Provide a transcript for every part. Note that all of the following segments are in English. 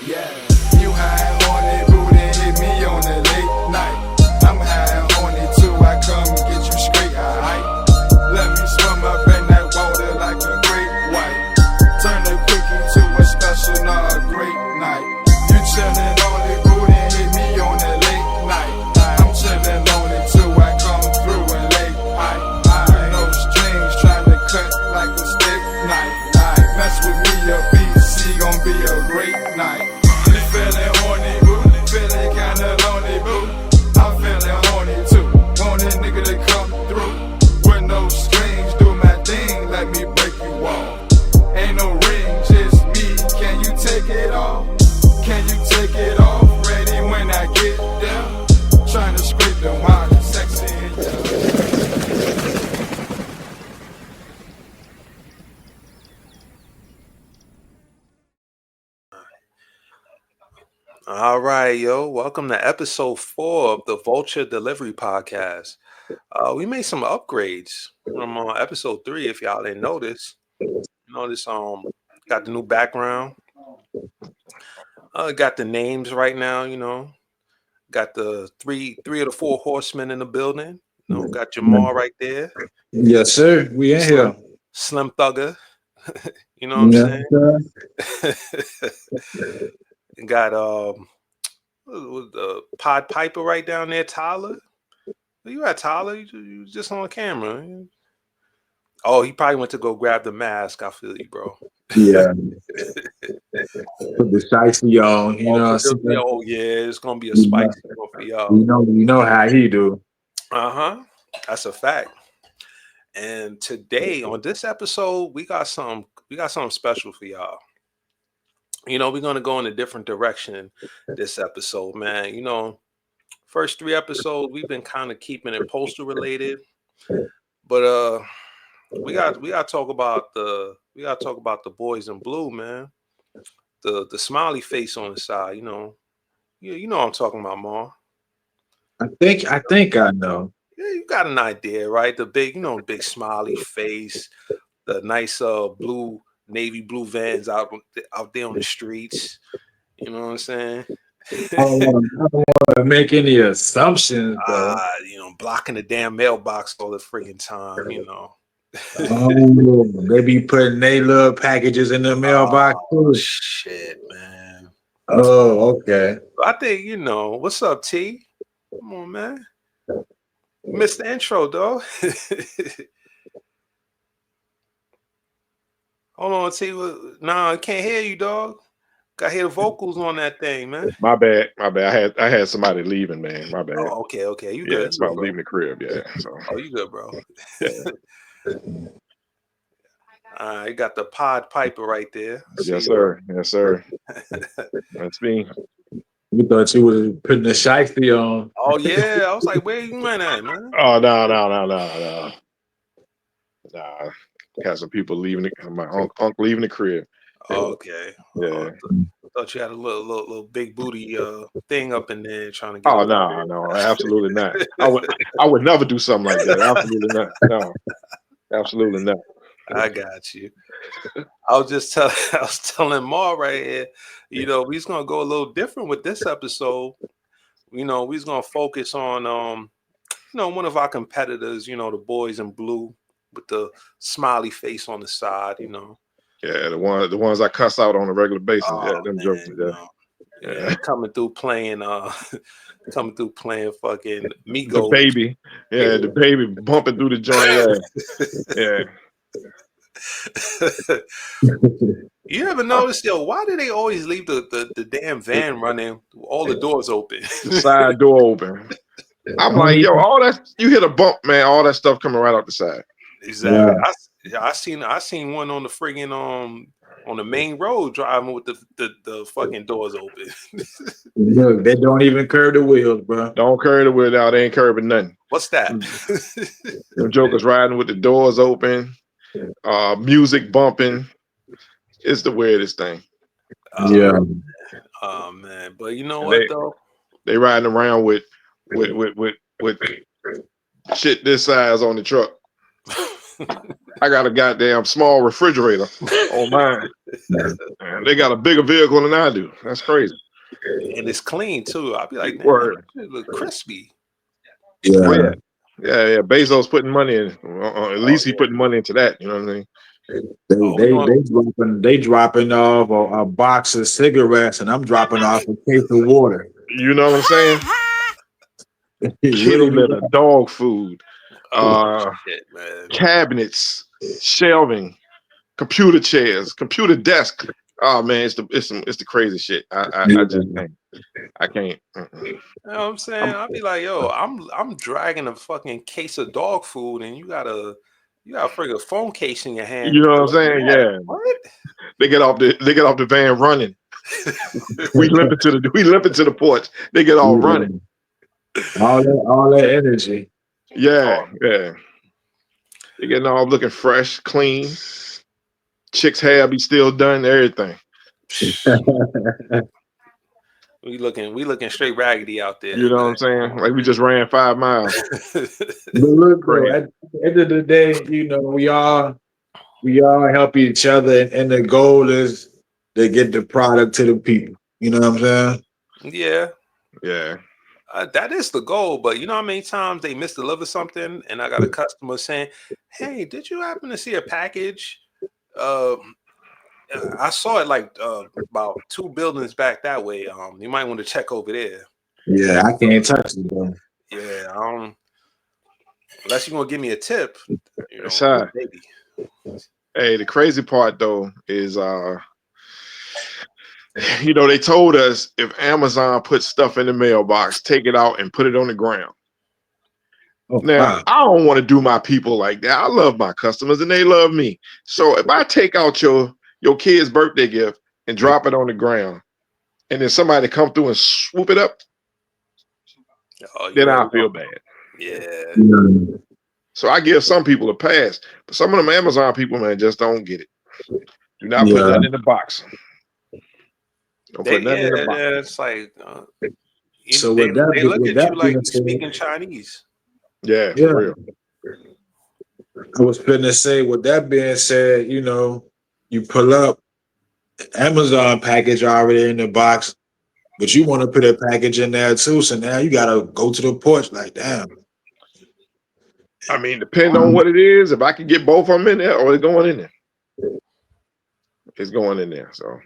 Yeah, you high on it, booty hit me on the late night. I'm high on it too, I come get you straight, alright? Let me swim up in that water like a great white. Turn the quickie to a special, not a great night. You chillin' on it, booty hit me on the late night. I'm chillin' on it too, I come through and late high. No strings trying to cut like a stick knife. Mess with me, a BC gon' be a great night. You feelin' horny, boo? Feelin' kinda lonely, boo? I'm feelin' horny too. Want a nigga to come through with no strings, do my thing, let me break you off. Ain't no ring, just me. Can you take it off? Can you take it off? Ready when I get there. Trying to scrape the wine, sexy and All right, yo. Welcome to episode 4 of the Vulture Delivery Podcast. We made some upgrades from episode 3, if y'all didn't notice. Notice got the new background. Got the names right now, Got the three of the 4 horsemen in the building. Got Jamal right there. Yes, sir. We in here. Slim Thugger. You know what I'm saying? Got Pod Piper right down there, Tyler. Where you at, Tyler? You just on camera. Oh, he probably went to go grab the mask. I feel you, bro. Yeah. Put the spicy on, you know. Oh yeah, it's gonna be a spicy one for y'all. You know how he do. That's a fact. And today on this episode, we got something special for y'all. We're gonna go in a different direction this episode, man. First 3 episodes we've been kind of keeping it postal related, but we got to talk about the boys in blue, man. The smiley face on the side, you know what I'm talking about, Ma. I think I know. Yeah, you got an idea, right? The big, big smiley face, the nice navy blue vans out there on the streets. You know what I'm saying? I don't want to make any assumptions, though. Blocking the damn mailbox all the friggin' time, They be putting their little packages in the mailbox. Oh, shit, man. Oh, okay. I think, what's up, T? Come on, man. Missed the intro, though. Hold on, T. Nah, I can't hear you, dog. Got to hear the vocals on that thing, man. My bad. I had somebody leaving, man. My bad. Oh, okay. You good? Yeah, somebody leaving the crib. Yeah. So. Oh, you good, bro? You got the Pod Piper right there. Yes, sir. Yes, sir. That's me. We thought you was putting the shiesty on. Oh yeah, I was like, where you went at, man? Oh no. Nah, got some people leaving. My uncle leaving the crib. Okay. Yeah. Thought you had a little big booty thing up in there trying to get. Oh no, absolutely not. I would never do something like that. Absolutely not. No, absolutely not. I got you. I was telling Ma right here, we's gonna go a little different with this episode. We's gonna focus on one of our competitors, the boys in blue with the smiley face on the side, Yeah, the ones I cuss out on a regular basis. Oh, yeah, them man, jokes. Yeah, coming through playing fucking Migos. The baby. Yeah, the baby bumping through the joint. Yeah. You ever notice, why do they always leave the damn van running, all the doors open? The side door open. I'm like, all that, you hit a bump, man, all that stuff coming right out the side. Exactly. Yeah. I seen one on the friggin' on the main road driving with the fucking doors open. Look, they don't even curb the wheels, bro. Don't curb the wheel out. They ain't curbing nothing. What's that? Them jokers riding with the doors open, music bumping. It's the weirdest thing. Yeah. Oh man, but you know what though? They riding around with shit this size on the truck. I got a goddamn small refrigerator on mine. And they got a bigger vehicle than I do. That's crazy. And it's clean too. I'll be like, damn, Word. that shit look crispy. Oh Yeah. yeah. Bezos putting money in. At least he Yeah. putting money into that. You know what I mean? Oh, we gonna, They dropping off a box of cigarettes, and I'm dropping off a case of water. You know what I'm saying? Kitty Really? litter, dog food, oh shit, man. cabinets, shelving, computer chairs, computer desk. Oh man, it's the crazy shit. I just can't. I can't. You know what I'm saying? I'll be like, yo, I'm dragging a fucking case of dog food, and you got a friggin' phone case in your hand. You know what I'm saying? Yeah. What? They get off the van running. We limping to the porch. They get all running. All that energy. Yeah. They getting all looking fresh, clean. Chick's hair be still done, everything. We looking straight raggedy out there. You know what I'm saying? Like we just ran 5 miles. But look, though, Crazy. at the end of the day, we all help each other, and the goal is to get the product to the people. You know what I'm saying? Yeah. That is the goal, but you know how many times they misdeliver something, and I got a customer saying, "Hey, did you happen to see a package? I saw it like about 2 buildings back that way. You might want to check over there." Yeah, I can't touch it, though. Yeah, unless you're gonna give me a tip, Shy. maybe. Hey, the crazy part though is they told us if Amazon puts stuff in the mailbox, take it out and put it on the ground. Oh, Now, wow. I don't want to do my people like that. I love my customers and they love me. So if I take out your kid's birthday gift and drop it on the ground, and then somebody come through and swoop it up, Oh, then I feel bad. Yeah. So I give some people a pass, but some of them Amazon people, man, just don't get it. Do not put nothing in the box. Don't put nothing in the box. It's like So they look with at that you like being you said, speaking Chinese. Yeah, yeah, for real. I was finna say, with that being said, you pull up, Amazon package already in the box, but you want to put a package in there too. So now you gotta go to the porch. Like, damn. I mean, depending on what it is, if I can get both of them in there, or it's going in there. It's going in there. So,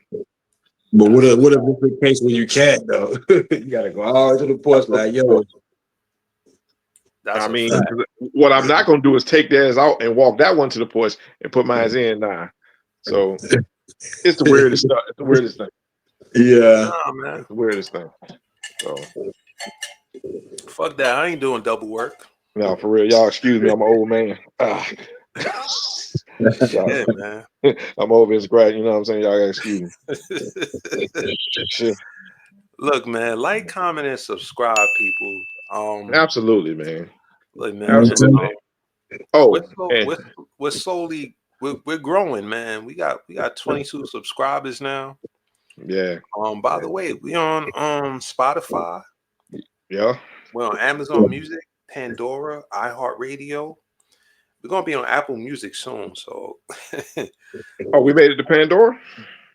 But what if it's the case where you can't though? You gotta go all the way to the porch. Like, yo. That's I mean, fact. what I'm not gonna do is take theirs out and walk that one to the porch and put mine in. Nah. So it's the weirdest stuff. It's the weirdest thing. Yeah. Nah, man. It's the weirdest thing. So Fuck that. I ain't doing double work. no, for real. Y'all excuse me, I'm an old man. Yeah, man. I'm over his grad, you know what I'm saying? Y'all gotta excuse me. Shit. Look, man, like, comment, and subscribe, people. Absolutely, man. Look, man, Absolutely. we're slowly we're growing, man. We got 22 subscribers now. Yeah. By the way, we on Spotify. Yeah. We're on Amazon Music, Pandora, iHeartRadio. We're gonna be on Apple Music soon. So Oh, we made it to Pandora?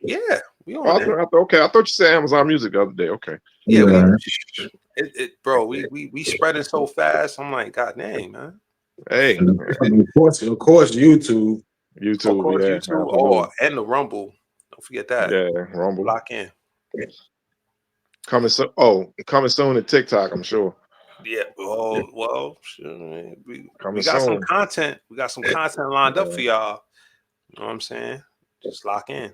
yeah, we on there. Okay, I thought you said Amazon Music the other day. Okay. Yeah, bro, we spreading so fast. I'm like, God dang, man. Hey. Of course, YouTube. Of course, Yeah. YouTube, and the Rumble. Don't forget that. Yeah, Rumble. Lock in. Coming soon to TikTok, I'm sure. Yeah. Oh, well, we Coming got some soon. content. We got some content lined up for y'all. You know what I'm saying? Just lock in.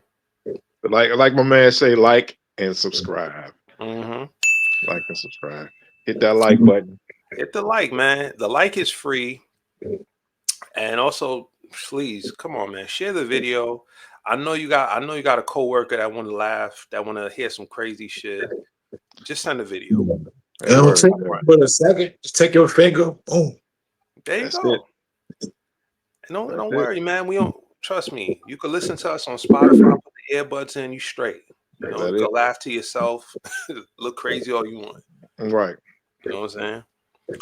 But like my man say, like and subscribe. Mm-hmm. Like and subscribe. Hit that like button. Hit the like, man. The like is free. And also, please, come on, man. Share the video. I know you got a coworker that want to laugh, that want to hear some crazy shit. Just send a video. It'll take but a second. Just take your finger. Boom. There you go. Don't worry, man. We don't trust me. You can listen to us on Spotify, put the earbuds in, you straight. You can laugh to yourself, look crazy all you want. Right. You know what I'm saying?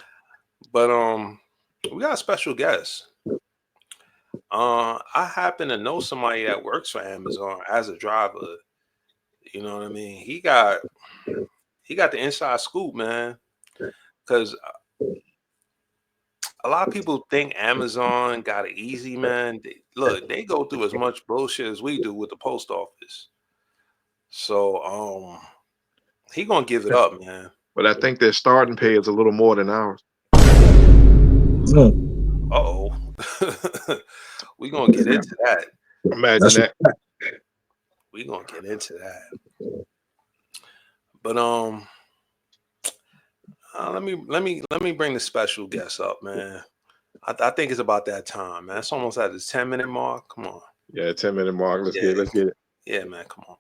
But we got a special guest. I happen to know somebody that works for Amazon as a driver. You know what I mean? He got the inside scoop, man. Because a lot of people think Amazon got it easy, man. Look, they go through as much bullshit as we do with the post office. So, he gonna give it up, man. But I think their starting pay is a little more than ours. Mm, Uh-oh. We gonna get into that. Imagine that's that. We gonna get into that. But let me bring the special guest up, man. I think it's about that time, man. It's almost at the 10-minute mark. Come on. Yeah, 10-minute mark. Let's get it. Yeah. Let's get it. Yeah, man. Come on.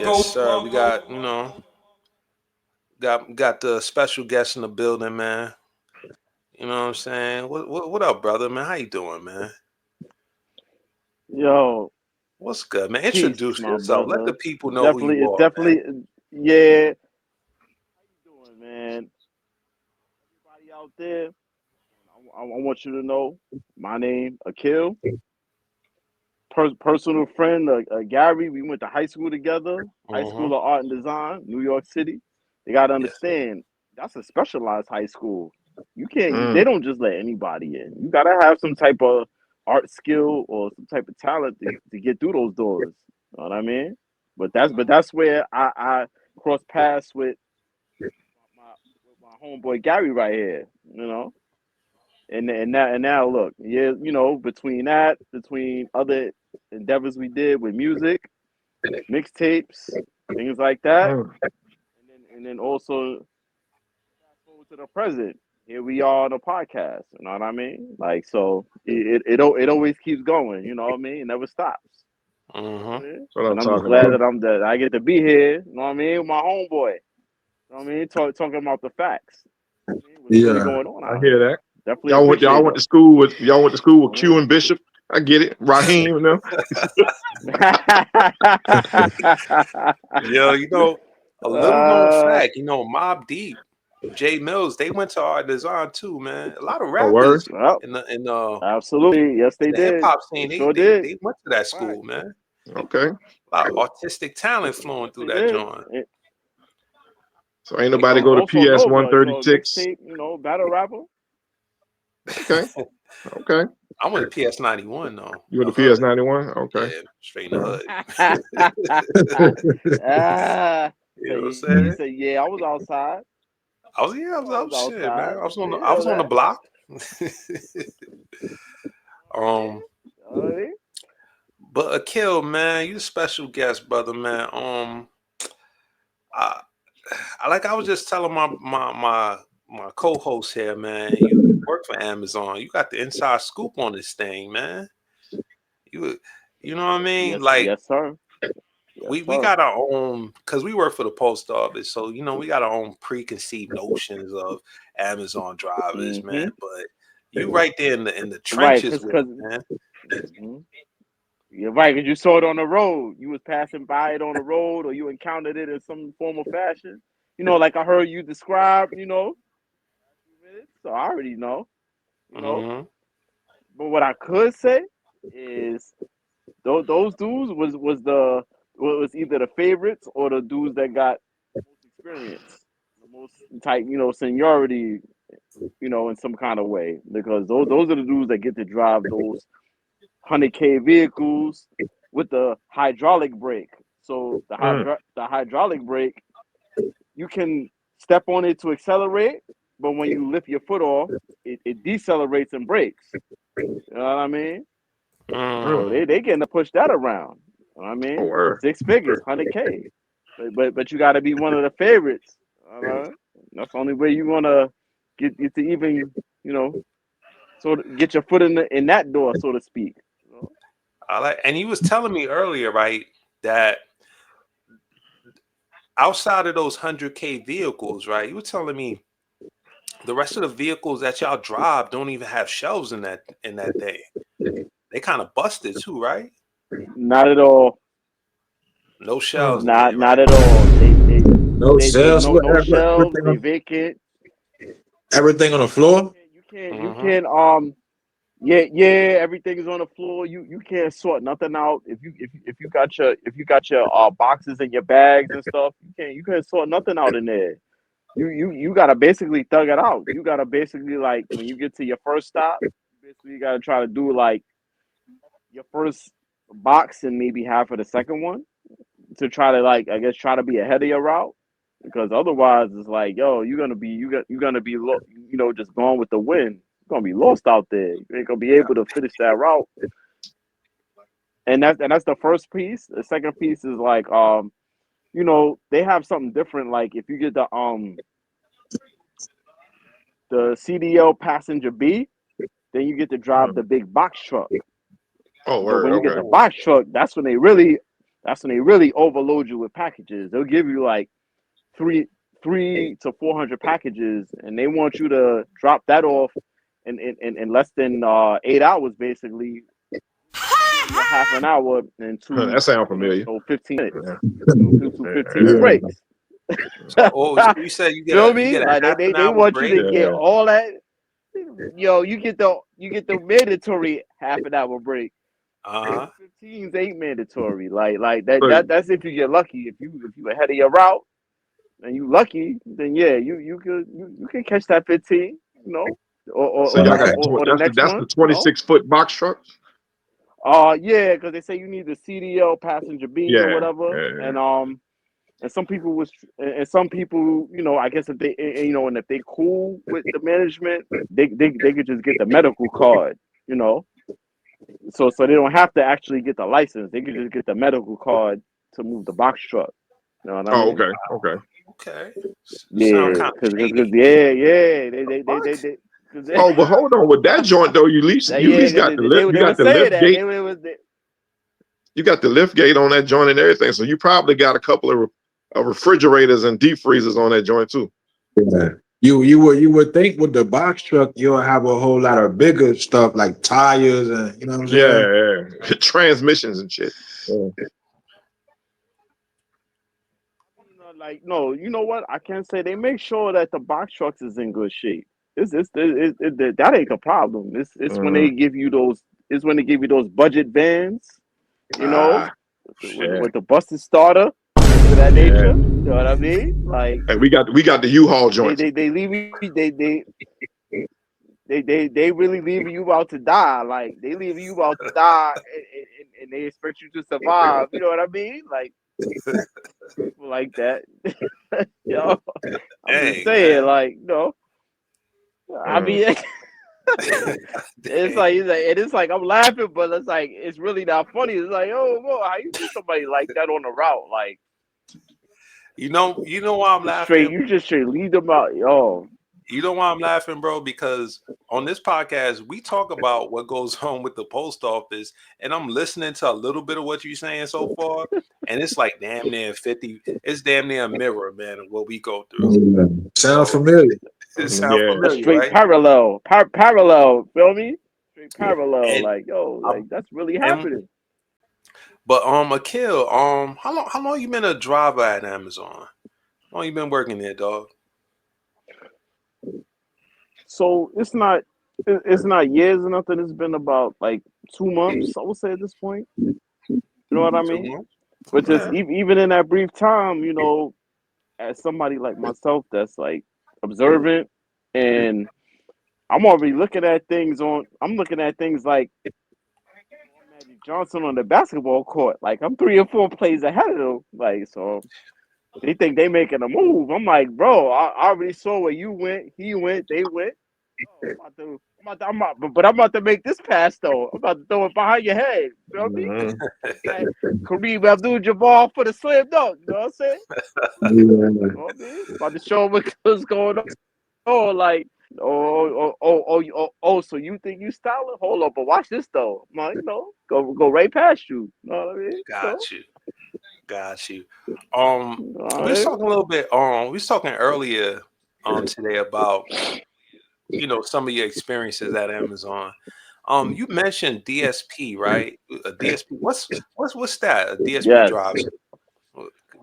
Yes, sir. We got, got the special guest in the building, man. You know what I'm saying? What up, brother, man? How you doing, man? Yo, What's good, man? peace, Introduce my yourself. Let the brother. people know who you It's are, man. definitely, yeah. How you doing, man? Everybody out there, I want you to know my name, Akil. Personal friend, Gary. We went to high school together, High School Mm-hmm. of Art and Design, New York City. They gotta Yes. understand that's a specialized high school. You can't. They Mm. don't just let anybody in. You gotta have some type of art skill or some type of talent to get through those doors. You know what I mean? But that's where I cross paths my with my homeboy Gary right here. You know, and now look, yeah, between other endeavors we did with music, mixtapes, things like that, Mm. and then also fast forward to the present. Here we are on a podcast. You know what I mean? Like so, it always keeps going. You know what I mean? It never stops. You know what Mm-hmm. I mean? That's what I'm And I'm just talking glad about. that I get to be here. You know what I mean? With my homeboy. You know what I mean? Talking about the facts. You know what I mean? What's really yeah. going on I out hear here? that. Definitely Y'all appreciate went to them. school with Q Mhm. and Bishop. I get it. Raheem, you know. Yo, a little known uh, fact, Mobb Deep, Jay Mills, they went to Art Design too, man. A lot of Oh, word. rappers well, in absolutely. Yes, in they the hip did. hop They scene, they sure they did. they went to that Right. school, man. Okay. A lot of artistic talent flowing Yes, through they that did. joint. So ain't nobody go to Also PS Nova, 136. mixtape, battle rapper. Okay. Okay. I went to PS 91 though, You the went to hood. PS 91. Okay. Yeah, straight in the hood. ah, You so know what I'm you saying? say, yeah, I was outside. I I was was shit, man. outside. I You was know on the that. block. Yeah. um, You know what I mean? but Akil, man, you a special guest, brother, man. I, I was just telling my co-host here, man. You work for Amazon. You got the inside scoop on this thing, man. You you know what I mean? Yes, Like yes, sir. Yes, we sir. got our own because we work for the post office, so we got our own preconceived notions of Amazon drivers, man. Mm-hmm. But you right there in the Right, trenches with cause it, man. mhm. You're right, cause you saw it on the road. You was passing by it on the road, or you encountered it in some form of fashion. Like I heard you describe. So I already know. You know, Hmm. but what I could say is those dudes was either the favorites or the dudes that got the most experience, the most type, seniority, in some kind of way, because those are the dudes that get to drive those 100K vehicles with the hydraulic brake. So Mm. the hydraulic brake, you can step on it to accelerate, but when you lift your foot off, it decelerates and brakes. You know what I mean? Mm. So Mm. they getting to push that around. You know what I Oh, mean? word. 6 figures, 100K. But you got to be one of the favorites. That's the only way you gonna get to even sort of get your foot in that door, so to speak. And you was telling me earlier, right, that outside of those 100K vehicles, right, you were telling me the rest of the vehicles that y'all drive don't even have shelves in that thing. They kind of busted too, right? Not at all. No Mm. shelves in Not there, not right? at all. No They sales. no shelves. Everything They on, vacant. everything on the floor. You can't. You Mm-hmm. can't. Yeah, everything is on the floor. You can't sort nothing out. If you got your boxes and your bags and stuff, you can't sort nothing out in there. You gotta basically thug it out. You gotta basically, like, when you get to your first stop, basically you gotta try to do like your first box and maybe half of the second one to try to, like, I guess, try to be ahead of your route, because otherwise it's like, yo, you're gonna be just going with the wind. You're gonna be lost out there. You ain't gonna be able to finish that route. And that's the first piece. The second piece is like, they have something different. Like, if you get the CDL passenger B, then you get to drive the big box truck. Oh, But word. when you get Okay. the box truck, that's when they really overload you with packages. They'll give you like three to 400 packages, and they want you to drop that off in less than 8 hours, basically. Half an hour and That sounds familiar. 15 minutes. Yeah. Two 15 Yeah. breaks. So you said you Feel get me? a Like, half an they hour want you break. to get Yeah. all that. Yo, you get the mandatory half an hour break. 15s ain't mandatory. Like that's if you get lucky. If you ahead of your route and you lucky, then yeah, you can catch that 15. So y'all got Or the next that's one. the 26-foot box truck. Yeah, because they say you need the CDL passenger B or Yeah. whatever, and some people I guess if they, and if they cool with the management, they could just get the medical card, so they don't have to actually get the license. They could just get the medical card to move the box truck. You know what I Oh, mean? okay. Okay. Okay. Sound Yeah, kind of because shady. yeah, What? Oh, but hold on. With that joint though, you at least got the lift. You they got were the saying lift that gate. You got the lift gate on that joint and everything. So you probably got a couple of refrigerators and deep freezers on that joint too. Yeah. You would think with the box truck you'll have a whole lot of bigger stuff like tires and you know what I'm saying? Yeah, yeah. Transmissions and shit. Yeah. Like, no, you know what? I can't say they make sure that the box trucks is in good shape. That ain't a problem. It's when they Mhm. give you those. It's when they give you those budget vans. You know, Ah, yeah, with the busted starter, things of that yeah. nature. You know what I mean? Like, Hey, we got the U-Haul joints. they leave you. They really leaving you out to die. Like, they leaving you out to die, and they expect you to survive. You know what I mean? Like, people like that. Yo, I'm just Dang, saying, man. like, I Mm. mean, Dang. it's like I'm laughing, but it's like it's really not funny. It's like, oh, whoa, how you do somebody like that on the route? Like, You know why I'm laughing? you just straight lead them out, yo. You know why I'm laughing, bro? Because on this podcast, we talk about what goes on with the post office, and I'm listening to a little bit of what you're saying so far, and it's like damn near 50. It's damn near a mirror, man, of what we go through. Yeah. Sound So familiar. it sounds Yeah. A familiar, straight right? parallel. Feel me? Straight parallel. And Like, yo, um, like that's really and happening. but Akil, how long you been a driver at Amazon? How long you been working there, dog? So it's not years or nothing. It's been about like 2 months, I would say, at this point. You know what I 2 mean? months? But just Okay. even in that brief time, as somebody like myself that's like observant, and I'm already looking at things I'm looking at things like Magic Johnson on the basketball court. Like, I'm 3 or 4 plays ahead of them. Like, so they think they making a move. I'm like, bro, I already saw where you went, he went, they went. Oh, I'm about to make this pass though. I'm about to throw it behind your head. You know what I mean? Mhm. Like Kareem Abdul-Jabbar for the slam dunk. You know what I'm saying? Yeah. You know what I mean? About to show them what's going on. Like, so you think you styling? Hold up, but watch this though. I'm like, go right past you. You know what I mean? Got you. Got you. All We was right. talking a little bit. We was talking earlier today about some of your experiences at Amazon. You mentioned DSP, right? A DSP. What's that? A DSP Yes. driver.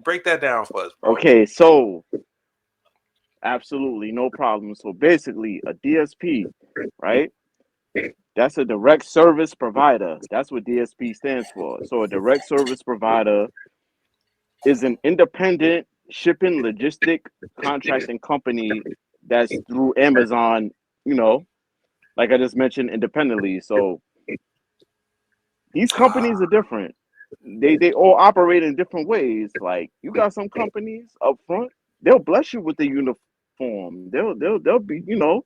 Break that down for us, bro. Okay, so absolutely no problem. So basically, a DSP, right? That's a direct service provider. That's what DSP stands for. So a direct service provider is an independent shipping logistic contracting company that's through Amazon, you know, like I just mentioned, independently. So these companies are different. They all operate in different ways. Like you got some companies up front, they'll bless you with the uniform. They'll be, you know,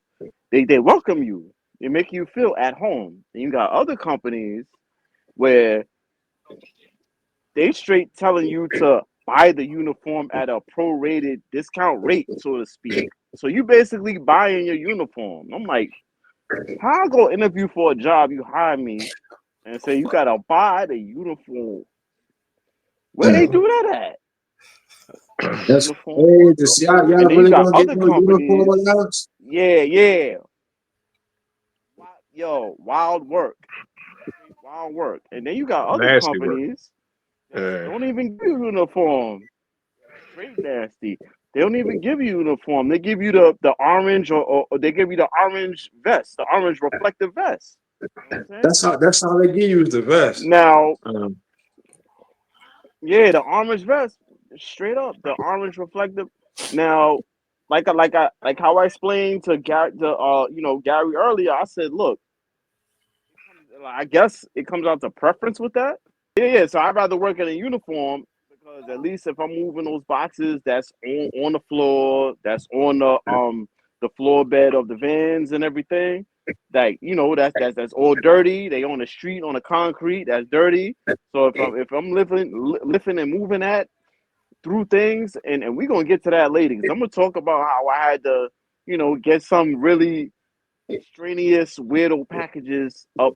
they welcome you. They make you feel at home. And you got other companies where they straight telling you to buy the uniform at a prorated discount rate, so to speak. So you basically buying your uniform. I'm like, how I go interview for a job, you hire me and say you gotta buy the uniform. Where they do that at? That's Uniform. crazy. See, y'all And then you really got gonna get other no uniform companies. on us? Yeah. Yo, wild work. Wild work. And then you got other Nasty work. companies that Yeah. don't even give you uniform. Straight nasty. They don't even give you uniform. They give you the orange or they give you the orange vest, the orange reflective vest. You know what I'm saying? That's how they give you the vest. Now, Um, yeah, the orange vest, straight up, the orange reflective. Now, like how I explained to Gary, Gary earlier. I said, look, I guess it comes out to preference with that. Yeah. So I'd rather work in a uniform because at least if I'm moving those boxes, that's on the floor, that's on the floor bed of the vans and everything. Like that's all dirty. They on the street on the concrete. That's dirty. So if I'm lifting and moving that through things, and we're gonna get to that later because I'm gonna talk about how I had to get some really extraneous weirdo packages up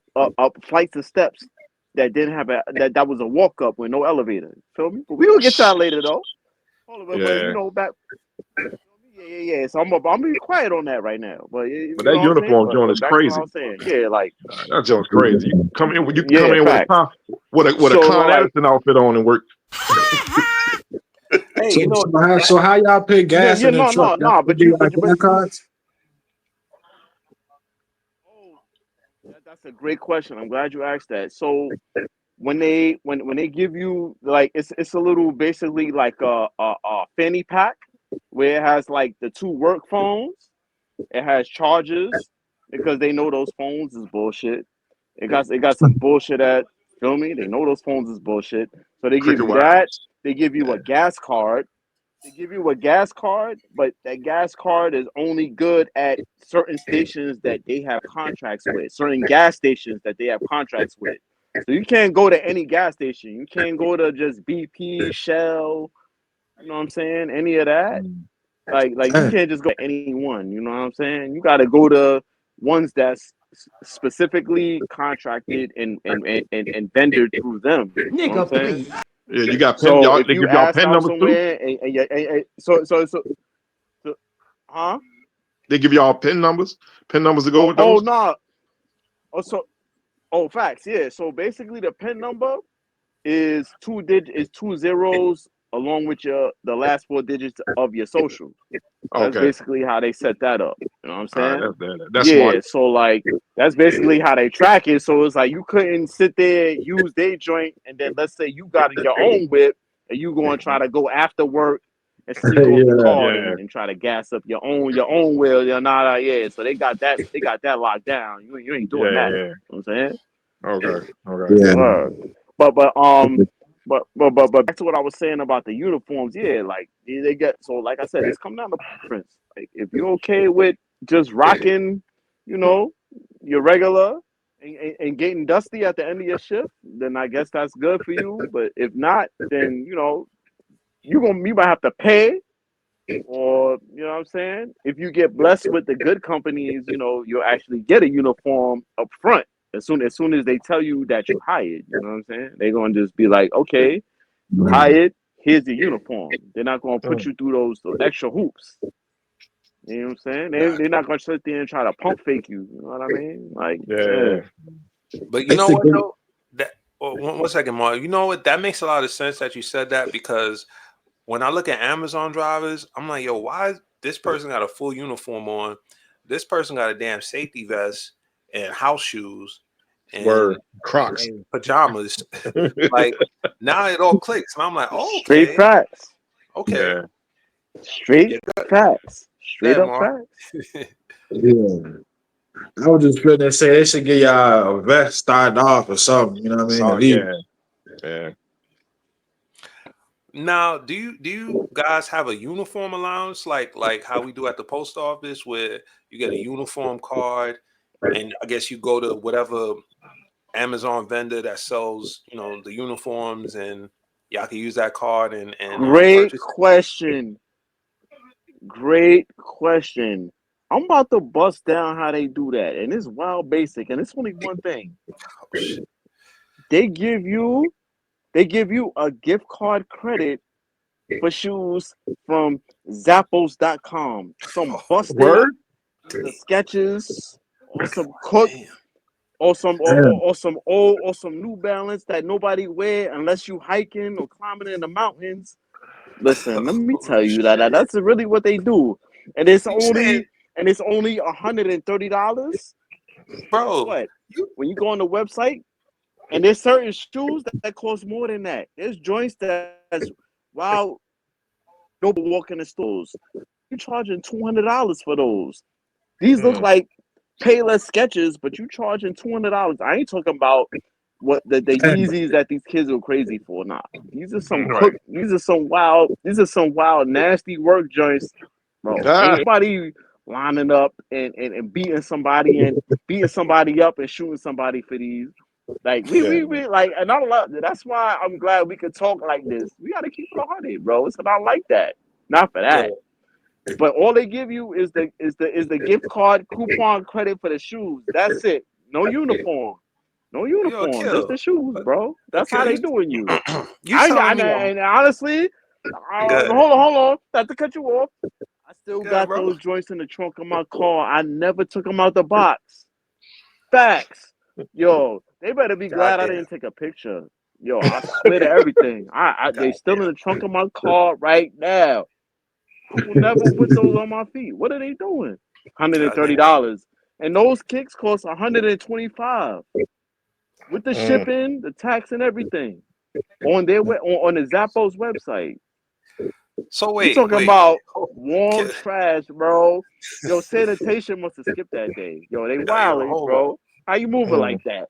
flights of steps that didn't have that was a walk up with no elevator. Feel me? But we gonna get to that later though. Hold on, but yeah. back. Yeah. So I'm be quiet on that right now. But But you know that what I'm saying. uniform joint But is back to what I crazy. was saying. Yeah, like That joint's crazy. You can come yeah, in with a facts. with a So Con like Edison outfit on and work. Hey, So, you know, so how y'all pay gas yeah, in the truck? Y'all no. do like gas cards? Oh, that's a great question. I'm glad you asked that. So when they give you like it's a little basically like a fanny pack where it has like the two work phones. It has chargers because they know those phones is bullshit. It got some bullshit at feel me. They know those phones is bullshit. So they give Cricket you that. Wireless. They give you a gas card. They give you a gas card, but that gas card is only good at certain stations that they have contracts with, certain gas stations that they have contracts with. So you can't go to any gas station. You can't go to just BP, Shell, you know what I'm saying? Any of that. Like you Dang. can't just go to any one, you know what I'm saying? You got to go to ones that's specifically contracted and vended through them. You know what I'm saying? Yeah, you got pen. So Y'all, if they you give y'all ask pen out numbers too. somewhere so huh? They give y'all pen numbers. Pen numbers to go with Oh those. no. Facts, yeah. So basically the PIN number is two zeros along with the last four digits of your social. That's Okay. basically how they set that up. You know what I'm All right. saying? That's smart. Yeah. So like that's basically how they track it. So it's like you couldn't sit there, use their joint, and then let's say you got your own whip and you going to try to go after work and sneak off the Yeah. card Yeah. and try to gas up your own wheel. You're not yeah. So they got that locked down. You ain't doing that. Yeah. You know what I'm saying? Okay. Okay. Yeah. Word. But back to what I was saying about the uniforms, yeah, like they get so like I said, it's come down to preference. Like if you're okay with just rocking, you know, your regular and getting dusty at the end of your shift, then I guess that's good for you. But if not, then you might have to pay or you know what I'm saying? If you get blessed with the good companies, you'll actually get a uniform up front. As soon as they tell you that you hired, you know what I'm saying? They're gonna just be like, okay, you hired, here's the uniform. They're not gonna put Mm. you through those extra hoops. You know what I'm saying? They're not gonna sit there and try to pump fake you. You know what I mean? Like, yeah. Yeah. but you It's know the what good. though? That one second, Mark. You know what? That makes a lot of sense that you said that because when I look at Amazon drivers, I'm like, yo, why this person got a full uniform on? This person got a damn safety vest, and house shoes Word. Crocs. and pajamas. Like now it all clicks, and I'm like, oh, Straight okay, facts. okay, Yeah. Straight yeah, good, facts. Straight yeah, up Mark. facts. Yeah. I was just finna say they should give y'all a vest starting off or something. You know what I mean? So At least. yeah. Yeah. Now, do you guys have a uniform allowance like how we do at the post office, where you get a uniform card, and I guess you go to whatever Amazon vendor that sells, the uniforms, and y'all can use that card and Great purchase. question. Great question. I'm about to bust down how they do that. And it's wild basic. And it's only one thing. Oh, shit. They give you a gift card credit for shoes from Zappos.com. Some busted Word. either sketches or some cook Damn. or some Damn. or some old or some New Balance that nobody wear unless you hiking or climbing in the mountains. Listen, let me Oh, tell you shit. that's really what they do, and it's You saying, only $130. Guess bro? what? You When you go on the website, and there's certain shoes that cost more than that. There's joints that's wow. Nobody walk in the stores. You charging $200 for those. These look Mm. like Payless sketches, but you charging $200. I ain't talking about what the Yeezys that these kids are crazy for. Nah, these are some Right. these are some wild, nasty work joints, bro. Ah, Ain't nobody lining up and beating somebody up and shooting somebody for these. Like yeah. we like, and I love that's why I'm glad we could talk like this. We gotta keep it 100, bro. It's about like that, not for yo that. But all they give you is the gift card coupon credit for the shoes. That's it. No uniform. No yo uniform. Just kill. the shoes, But bro. That's how kill they you. doing you. You telling me I'm And honestly, good? hold on. Not to cut you off. I still Good, got bro. those joints in the trunk of my car. I never took them out the box. Facts. Yo, they better be glad I Goddamn. didn't take a picture. Yo, I swear to everything. They still in Goddamn. the trunk of my car right now. I will never put those on my feet. What are they doing? Goddamn. $130. And those kicks cost $125 with the Mm. shipping, the tax, and everything on on the Zappos website. So You wait, talking wait. about Oh, warm kill. trash, bro? Yo, sanitation must have skipped that day. Yo, they Yo, wildin', hold on. bro. How you moving Mm. like that?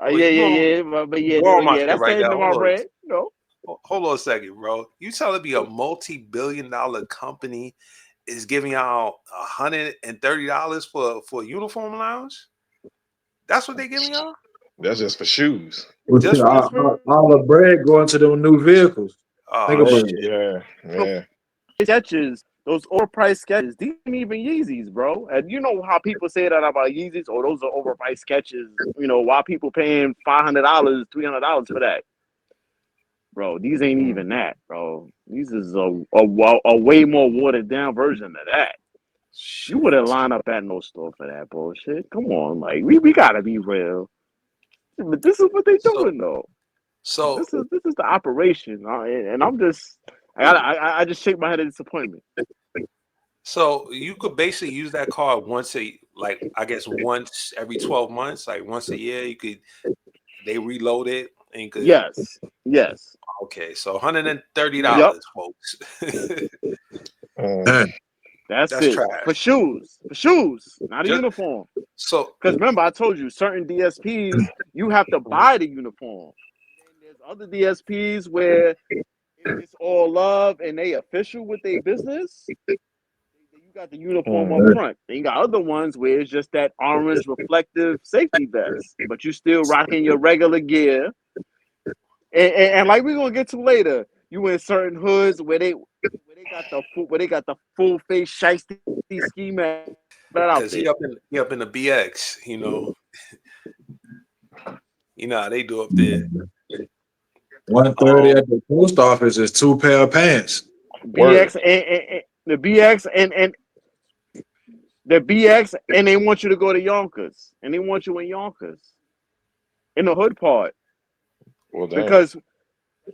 Well, you know But you blowing my shit that's the right end now. of my rant. No, Hold on a second, bro. You telling me a multi-billion-dollar company is giving out $130 for a uniform allowance? That's what they giving y'all? That's just for shoes. Well, shit, Just for just for all the bread going to them new vehicles. Think oh about Word. it. shit. Yeah. Yeah. sketches, those overpriced sketches. These ain't even Yeezys, bro. And you know how people say that about Yeezys? Oh, those are overpriced sketches. You know why people paying $500, $300 for that, bro? These ain't Mm. even that, bro. These is a way more watered down version of that. You Shit. wouldn't line up at no store for that bullshit. Come on, like we gotta be real. But this is what they So doing though. so This is the operation, and I'm just I just shake my head at disappointment. so you could basically use that card I guess once every 12 months, like once a year, they reload it and you could Yes, yes. okay, so $130, Yep, folks. Mm. Damn. that's That's it. trash. For shoes, not a Just uniform. so Because remember, I told you, certain DSPs, you have to buy the uniform. And there's other DSPs where it's all love and they official with their business. You got the uniform up Mm. front. Then you got other ones where it's just that orange reflective safety vest, but you still rocking your regular gear. And like we're gonna get to later, you in certain hoods where they got the full face shiesty ski mask out because there. he up in the BX, you know how they do up there. 130 Um, at the post office is 2 pair of pants. Word. BX and the BX and the BX and they want you to go to Yonkers and they want you in Yonkers in the hood part Well, damn. because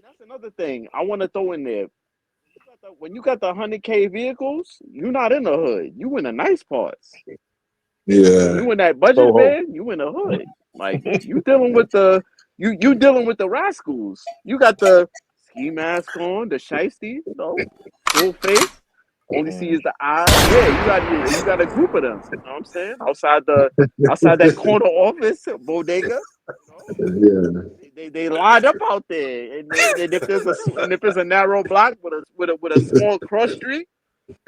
that's another thing I want to throw in there. When you got the 100K vehicles, you're not in the hood. You in the nice parts. Yeah. You in that budget, Soho. man. You in the hood. Like you dealing with the you dealing with the rascals. You got the ski mask on, the shiesty, full face. Only see is the eyes. Yeah, you got a group of them. You know what I'm saying? Outside that corner office bodega. You know, Yeah. they lined up out there, and if there's a narrow block with a small cross street,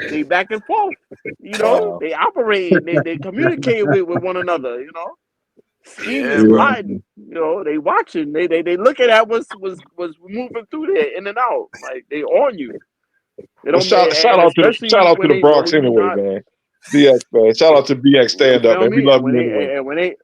they back and forth. You know, Wow. they operate, they communicate with one another. You know, Yeah, scheming, bro. plotting. You know, they watching, they looking at what's moving through there in and out. Like they on you. They Well, don't, shout and out to especially the when Bronx you anyway, not. man. BX man. Shout out to BX You stand up, feel man. We me? love you anyway. And when they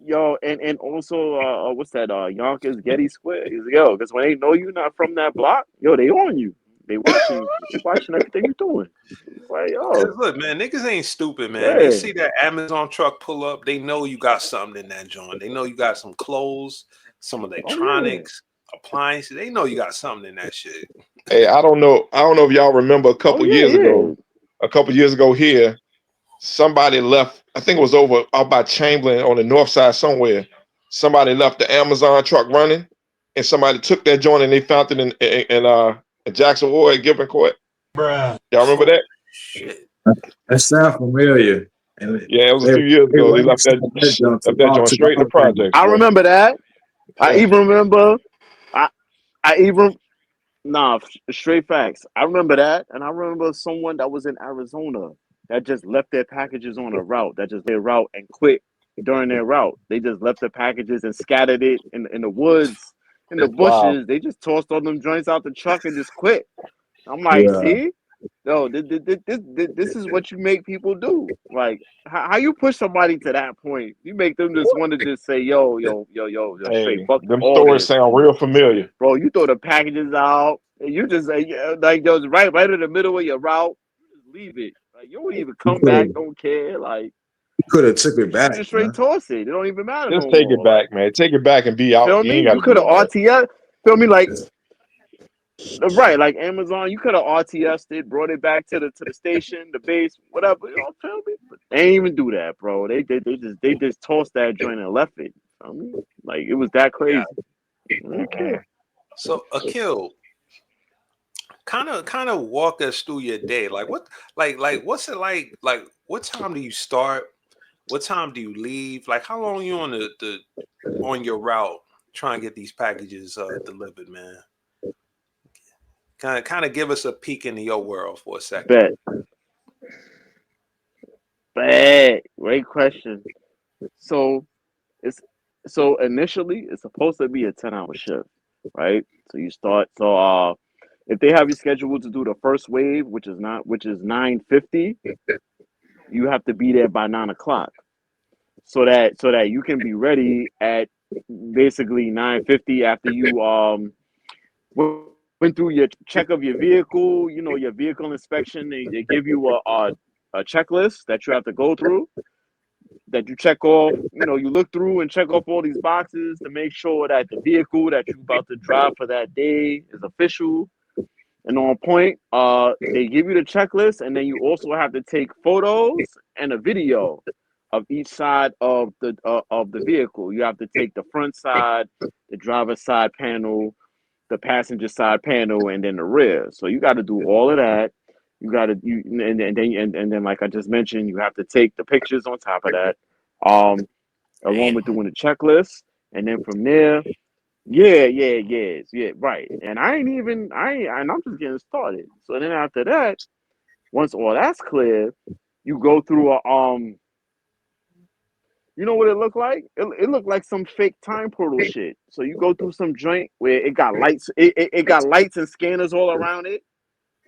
yo, and also what's that? Yonkers Getty Square. He's like, yo, because when they know you not from that block, yo, they on you. They watching you. They watching everything you're doing. It's like, yo, 'Cause look, man, niggas ain't stupid, man. They yeah, see that Amazon truck pull up, they know you got something in that joint. They know you got some clothes, some oh yeah, electronics, appliances. They know you got something in that shit. Hey, I don't know. If y'all remember oh yeah, yeah. a couple years ago here, somebody left, I think it was over out by Chamberlain on the north side somewhere. Somebody left the Amazon truck running and somebody took that joint and they found it in Jackson Ward, Gibbon Court. Y'all remember Oh that? shit. That sound familiar. And Yeah, it was a they few years they ago. They left ransacked that junk to that talk joint to the straight in the other thing. projects, I boy. remember that. I Yeah. even remember. I I even Nah, straight facts. I remember that, and I remember someone that was in Arizona that just left their packages on a route, that just their route and quit during their route. They just left the packages and scattered it in the woods, in the Wow. bushes. They just tossed all them joints out the truck and just quit. I'm like, Yeah. see, no, this is what you make people do. Like, how you push somebody to that point? You make them just want to just say, yo, straight Hey, fuck them all stories this. sound real familiar. Bro, you throw the packages out, and you just like those right in the middle of your route. You just leave it. Like you don't even come back. Don't care. Like You could have took it you back, just straight man. toss it. It don't even matter Just no take it more. Like back, man. Take it back and be out. feel You me? ain't got You to do could have all that. RTS. Feel me? Like right, like Amazon. You could have RTS'd it, brought it back to the station, the base, whatever. You know, feel me? But they ain't even do that, bro. They just tossed that joint and left it. Feel me? Like it was that crazy. I didn't care. So Akil, kind of walk us through your day. Like what like what's it like? Like what time do you start? What time do you leave? Like how long you on the on your route trying to get these packages delivered, man? Kind of give us a peek into your world for a second. Bet. Bad. Great question. So it's so initially it's supposed to be a 10-hour shift, right? So you start if they have you scheduled to do the first wave, which is 9:50, you have to be there by 9 o'clock. So that you can be ready at basically 9:50 after you went through your check of your vehicle, your vehicle inspection. They give you a checklist that you have to go through, that you check off. You look through and check off all these boxes to make sure that the vehicle that you're about to drive for that day is official and on point. They give you the checklist, and then you also have to take photos and a video of each side of the vehicle. You have to take the front side, the driver's side panel, the passenger side panel, and then the rear. So you got to do all of that. You got to and then like I just mentioned, you have to take the pictures on top of that, along Damn. with doing the checklist, and then from there, yeah, right. And and I'm just getting started. So then after that, once all that's clear, you go through you know what it looked like? It looked like some fake time portal shit. So you go through some joint where it got lights, it got lights and scanners all around it.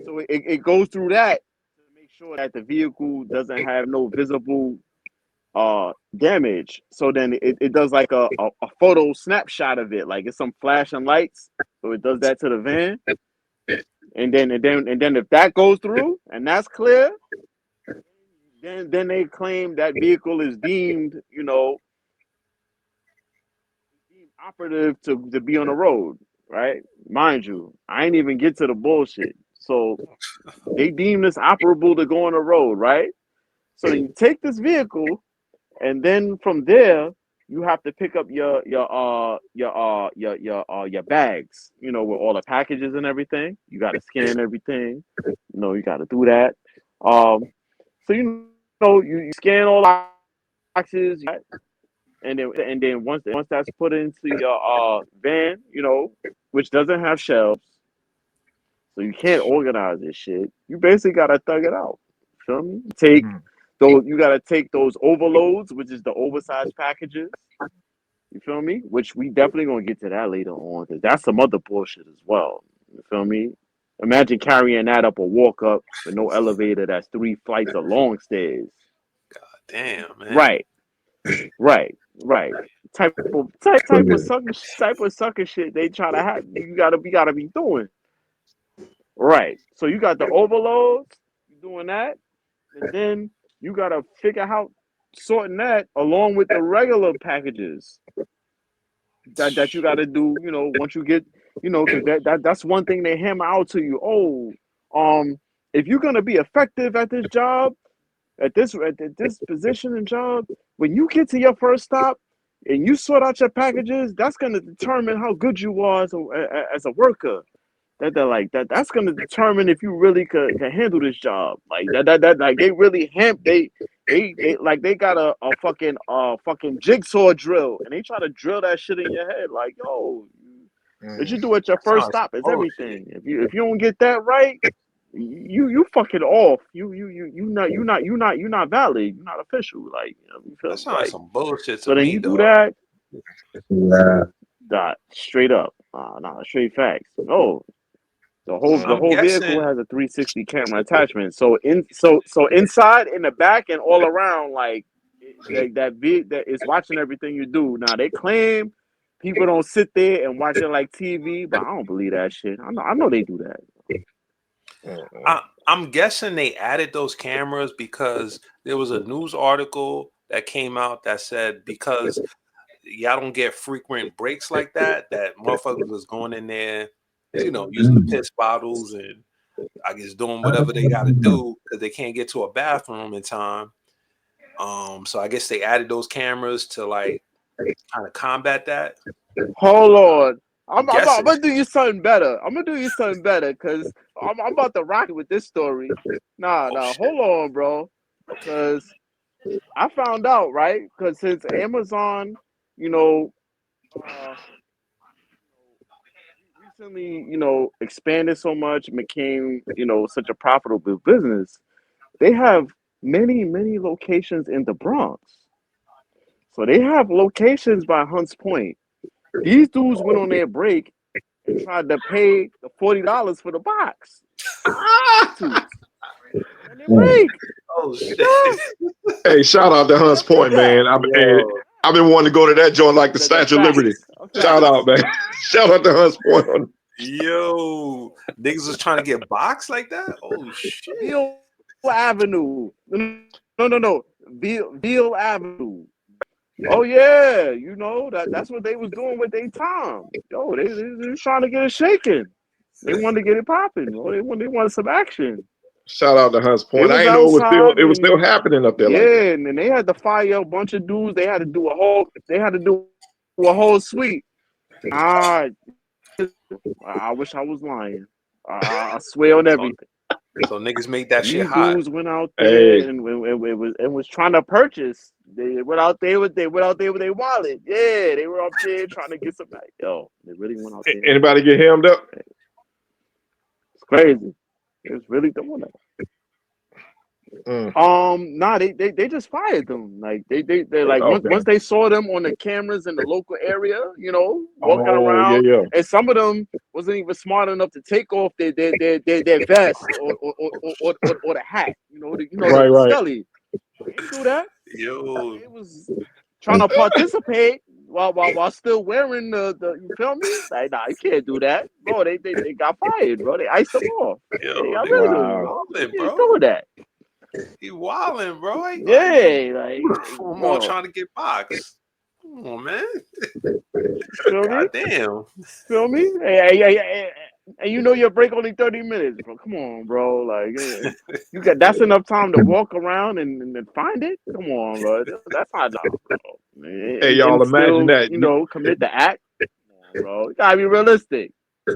So it goes through that to make sure that the vehicle doesn't have no visible damage. So then it does like a photo snapshot of it, like it's some flashing lights. So it does that to the van. And then if that goes through and that's clear, then they claim that vehicle is deemed, operative to be on the road, right? Mind you, I ain't even get to the bullshit. So they deem this operable to go on the road, right? So you take this vehicle, and then from there you have to pick up your bags. You know, with all the packages and everything. You got to scan everything. You know, you got to do that. So you know, you scan all the boxes, and then once that's put into your van, you know, which doesn't have shelves, so you can't organize this shit. You basically gotta thug it out. Feel me? Take those. You gotta take those overloads, which is the oversized packages. You feel me? Which we definitely gonna get to that later on, because that's some other bullshit as well. You feel me? Imagine carrying that up a walk up with no elevator. That's 3 flights of long stairs. Damn, man. Right. Type of sucker shit they try to have. You gotta be doing. Right. So you got the overloads, you doing that, and then you gotta figure out sorting that along with the regular packages that you gotta do, you know, once you get, you know, because that's one thing they hammer out to you. Oh, if you're gonna be effective at this job, at this position and job, when you get to your first stop and you sort out your packages, that's gonna determine how good you are as a worker. That's gonna determine if you really could handle this job. Like that like they really they got a fucking jigsaw drill, and they try to drill that shit in your head. Like, yo, what you do at your first Sounds stop is bullshit. everything. If you don't get that right, you fucking off. You're not valid. You're not official. Like, you know, you feel That me? sounds Like, some bullshit so to then me, you do dog. that. Yeah. Nah, straight up. Nah, straight facts. No, the I'm whole vehicle guessing. has a 360 camera attachment. So inside, in the back, and all around, like that is watching everything you do. Now they claim people don't sit there and watch it like TV, but I don't believe that shit. I know they do that. I'm guessing they added those cameras because there was a news article that came out that said because y'all don't get frequent breaks like that, that motherfuckers was going in there, you know, using the piss bottles and I guess doing whatever they got to do because they can't get to a bathroom in time. So I guess they added those cameras to like kind of combat that. Hold on. I'm I'm guessing. gonna do you something better. I'm gonna do you something better because I'm about to rock it with this story. Nah, Oh shit. hold on, bro. Because I found out, right? Because since Amazon, you know, recently, you know, expanded so much and became, you know, such a profitable business, they have many locations in the Bronx. So they have locations by Hunts Point. These dudes went on their break and tried to pay the $40 for the box. On their break. Oh shit. Yeah. Hey, shout out to Hunts Let's do Point, that. man. Yo. I've been wanting to go to that joint like the The Statue of Liberty. facts. Shout out, man. Shout out to Hunts Point. Yo. Niggas was trying to get boxed like that? Oh shit. Beale Avenue. No. Beale Avenue. Oh yeah, you know that's what they was doing with their time. Yo, they was trying to get it shaking. They wanted to get it popping. Oh, they wanted some action. Shout out to Hunts They Point. I was didn't know outside it was and still happening up there like that. yeah, and then they had to fire a bunch of dudes. They had to do a whole suite. I wish I was lying. I swear on everything. So niggas made that shit These hot. dudes went out Hey, there and was trying to purchase. They went out there with their wallet. Yeah, they were up there trying to get some. Yo, they really went out there. anybody get hemmed up? It's crazy. They was really doing that. Nah, they just fired them. Like they like Okay. once they saw them on the cameras in the local area, you know, walking Oh, around, yeah. and some of them wasn't even smart enough to take off their vest or the hat, the Right. scully. They didn't do that. Yo. They was trying to participate while still wearing the you feel me? Like, nah, you can't do that, bro. They got fired, bro. They iced them off. Yo, They got niggas rid of them. Wow. You wildin', can't bro. do that. He wildin', bro. I Yeah, like, I'm all yo, trying to get boxed. Come on, man. feel me? God damn. Feel me? Hey, and you know your break only 30 minutes, bro. Come on, bro. Like you got that's enough time to walk around and find it. Come on, bro. That's not enough, bro. Hey, And y'all, imagine still, that. commit the act. Come on, bro. You gotta be realistic.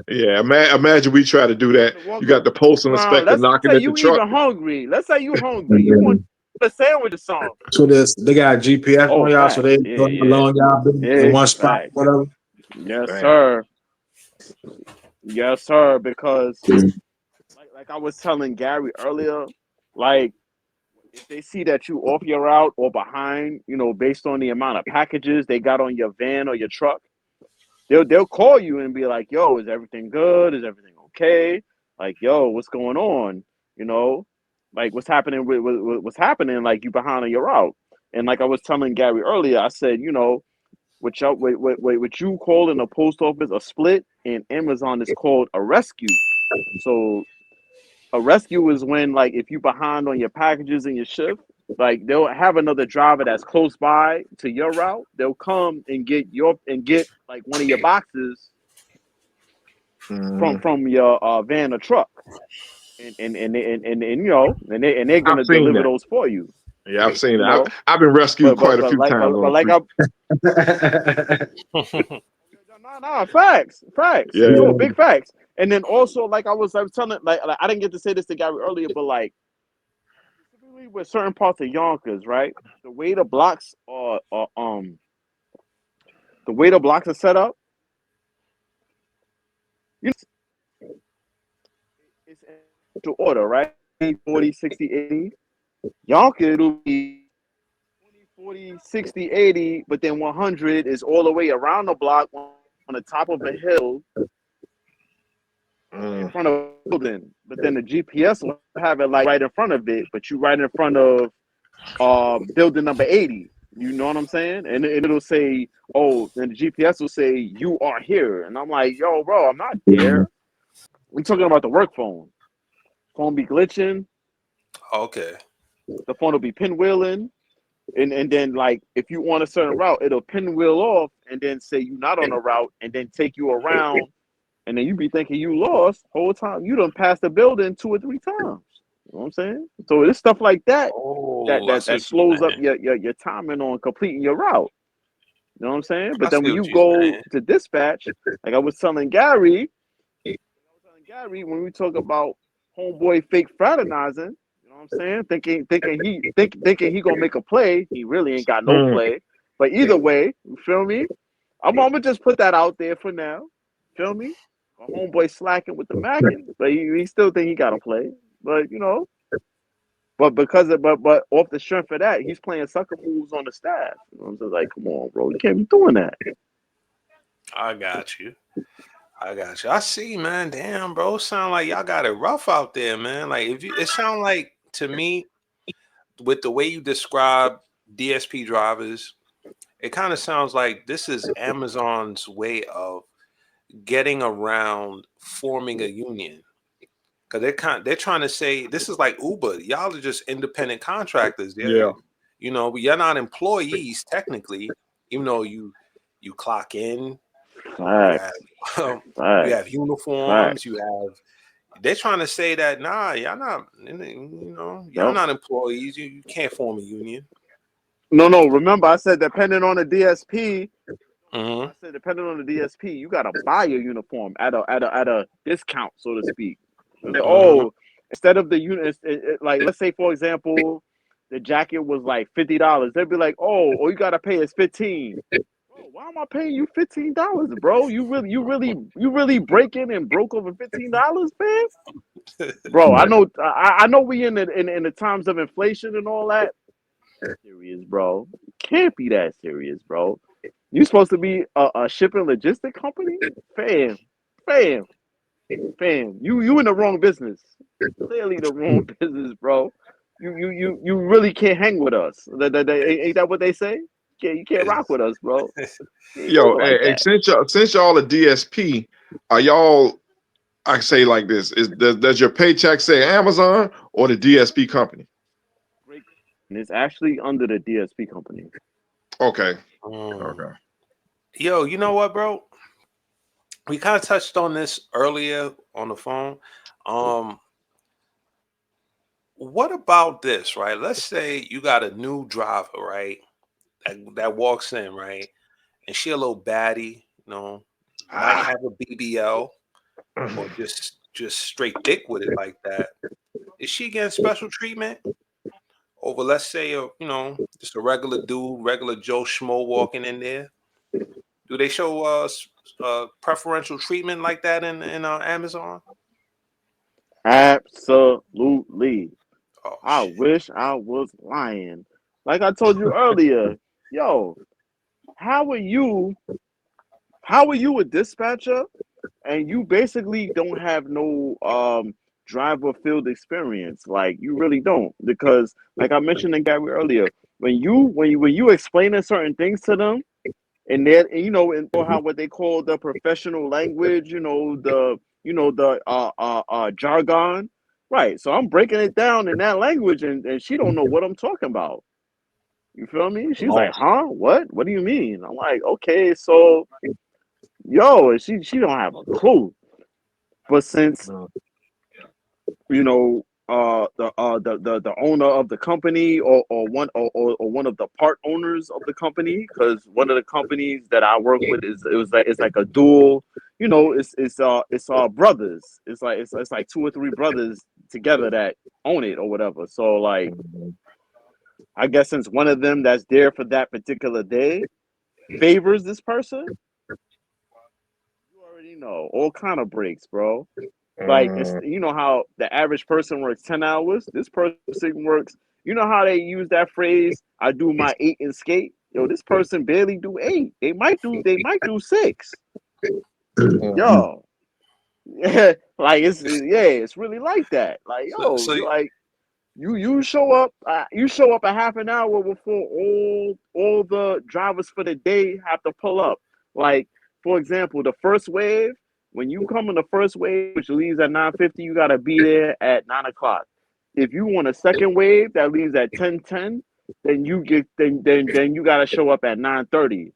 Yeah, imagine we try to do that. To walk You got the postal around. inspector Let's knocking say at the you truck. even hungry. Let's say you hungry. You want a sandwich or something. So they got GPS Oh, on y'all, so they facts. know how long y'all been in Yeah, one spot, facts. whatever. Yes, Damn. sir. Yes, sir. Because like I was telling Gary earlier, like if they see that you off your route or behind, based on the amount of packages they got on your van or your truck, they'll call you and be like, "Yo, is everything good? Is everything okay? Like, yo, what's going on? You know, like what's happening with what's happening? Like you behind on your route." And like I was telling Gary earlier, I said, what you call in the post office a split, in Amazon is called a rescue. So a rescue is when, like, if you behind on your packages and your shift, like they'll have another driver that's close by to your route. They'll come and get like one of your boxes Mm. from your van or truck, and they're I've gonna seen deliver that. those for you. Yeah, I've seen You that. know, I've been rescued quite a few times on but the like street. I no, facts. Yeah. No, big facts. And then also, like I was telling, like I didn't get to say this to Gary earlier, but like specifically with certain parts of Yonkers, right? The way the blocks are set up, you know, it's in order, right? 40, 60, 80. Yonkers, it'll be 20, 40, 60, 80, but then 100 is all the way around the block on the top of a hill in Mm. front of a building. But then the GPS will have it like right in front of it, but you right in front of building number 80. You know what I'm saying? And it'll say, oh, then the GPS will say, you are here. And I'm like, yo, bro, I'm not there. We're talking about the work phone. Phone be glitching. Okay. The phone will be pinwheeling. And then, like, if you on a certain route, it'll pinwheel off and then say you're not on a route and then take you around. And then you be thinking you lost whole time. You done passed the building 2 or 3 times. You know what I'm saying? So it's stuff like that Oh, I see that what you're slows up saying. your timing on completing your route. You know what I'm saying? I But then see when what you you're go saying. to dispatch, like I was telling Gary, when we talk about homeboy fake fraternizing, you know what I'm saying? Thinking he gonna make a play, he really ain't got no Mm. play. But either way, you feel me? I'm gonna just put that out there for now. Feel me? A homeboy slacking with the Mackin, but he still think he got to play. But but off the strength of that, he's playing sucker moves on the staff. You know, I'm just like, come on, bro, you can't be doing that. I got you. I see, man. Damn, bro. Sound like y'all got it rough out there, man. Like if you, it sound like to me, with the way you describe DSP drivers, it kind of sounds like this is Amazon's way of getting around forming a union. Cause they're trying to say this is like Uber. Y'all are just independent contractors. Yeah. But you're not employees technically, even though you clock in, you have Facts, you facts, have uniforms, facts. you have. They're trying to say that nah, y'all Yep. not employees. You can't form a union. No. Remember, I said depending on the DSP. Hmm. I said depending on the DSP, you gotta buy your uniform at a discount, so to speak. Like, Hmm. oh, instead of the unit, like let's say for example, the jacket was like $50. They'd be like, oh, all you gotta pay is 15. Bro, why am I paying you $15, bro? You really breaking and broke over $15, man? Bro, I know we in the times of inflation and all that. Serious, bro. Can't be that serious, bro. You supposed to be a shipping logistic company? Fam, fam, fam. You in the wrong business. Clearly the wrong business, bro. You really can't hang with us. Ain't that what they say? You can't rock with us, bro. You ain't Yo, moving like hey, that. since y'all a DSP, are y'all? I say like this: does your paycheck say Amazon or the DSP company? Great. And it's actually under the DSP company. Okay. Mm. Okay. Yo, you know what, bro? we kind of touched on this earlier on the phone. Um, what about this, right? Let's say you got a new driver, right? That walks in, right? And she a little baddie, might Ah. have a BBL or just straight dick with it like that. Is she getting special treatment over, let's say, just a regular dude, regular Joe Schmo walking in there? Do they show preferential treatment like that in Amazon? Absolutely. Oh I shit! wish I was lying. Like I told you earlier, yo, how are you? How are you a dispatcher and you basically don't have no driver field experience? Like you really don't, because like I mentioned to Gary earlier, when you explaining certain things to them, and then and how what they call the professional language, the jargon, right? So I'm breaking it down in that language, and she don't know what I'm talking about. You feel me? She's like, Lost. huh? What do you mean? I'm like, okay, so yo, and she don't have a clue. But since the owner of the company, or one of the part owners of the company, because one of the companies that I work with it's like a dual, it's brothers. It's like two or three brothers together that own it or whatever. So like I guess since one of them that's there for that particular day favors this person, you already know all kind of breaks, bro. Like it's, how the average person works 10 hours. This person works. You know how they use that phrase? I do my 8 and skate. Yo, this person barely do 8. They might do 6. Yo, yeah, like it's really like that. Like So, yo, so you like you show up a half an hour before all the drivers for the day have to pull up. Like for example, the first wave. When you come in the first wave, which leaves at 9:50, you gotta be there at 9 o'clock. If you want a second wave that leaves at 10:10, then you gotta show up at 9:30.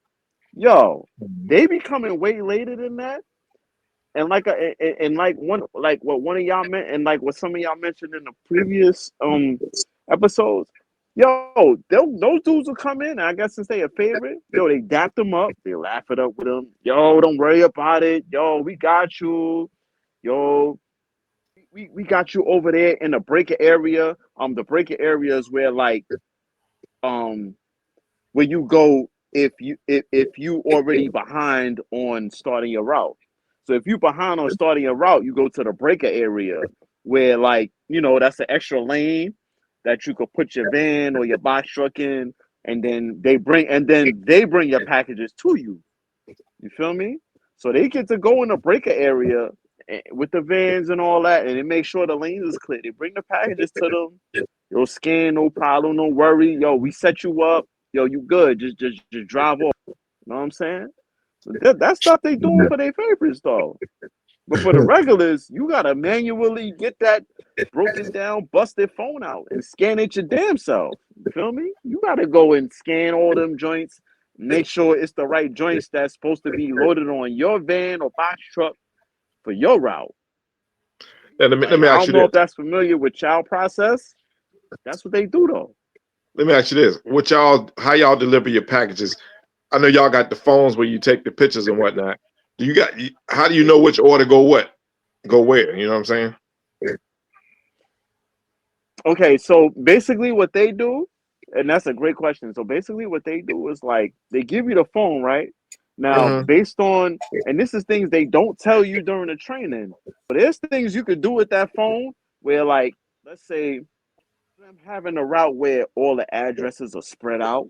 Yo, they be coming way later than that. And like what one of y'all meant, and like what some of y'all mentioned in the previous episodes. Yo, those dudes will come in. I guess since they a favorite, yo, they dap them up, they laugh it up with them. Yo, don't worry about it. Yo, we got you. Yo, we got you over there in the breaker area. The breaker area is where like um where you go if you already behind on starting your route. So if you behind on starting your route, you go to the breaker area where like that's an extra lane that you could put your van or your box truck in, and then they bring your packages to you. You feel me? So they get to go in the breaker area with the vans and all that, and they make sure the lanes is clear. They bring the packages to them. Yo, scan, no problem, no worry. Yo, we set you up. Yo, you good. Just drive off. You know what I'm saying? That stuff they doing for their favorites though. But for the regulars, you gotta manually get that broken down, busted phone out and scan it your damn self. You feel me? You gotta go and scan all them joints, make sure it's the right joints that's supposed to be loaded on your van or box truck for your route. And let Like me I ask don't you know this. if that's familiar with child process. That's what they do though. Let me ask you this. How y'all deliver your packages? I know y'all got the phones where you take the pictures and whatnot. How do you know which order go where? You know what I'm saying? Okay, so basically what they do, and that's a great question. So basically what they do is like they give you the phone, right? Now, Mm-hmm. based on, and this is things they don't tell you during the training, but there's things you could do with that phone where like, let's say I'm having a route where all the addresses are spread out.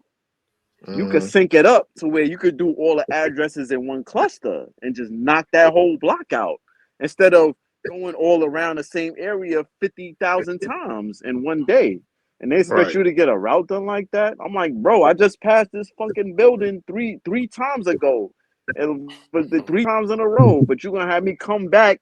You could Mm-hmm. sync it up to where you could do all the addresses in one cluster and just knock that whole block out instead of going all around the same area 50,000 times in one day. And they expect Right. you to get a route done like that. I'm like, bro, I just passed this fucking building three times ago. But the 3 times in a row, but you're gonna have me come back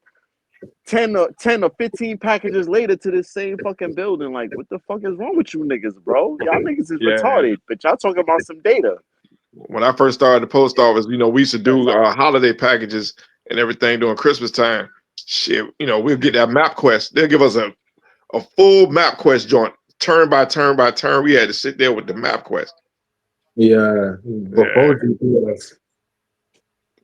10 or 15 packages later to this same fucking building. Like, what the fuck is wrong with you niggas, bro? Y'all niggas is Yeah. retarded, but y'all talking about some data. When I first started the post office, we used to That's do holiday packages, and everything during Christmas time. Shit, we'll get that map quest. They'll give us a full map quest joint, turn by turn by turn. We had to sit there with the map quest. Yeah, Yeah. before GPS.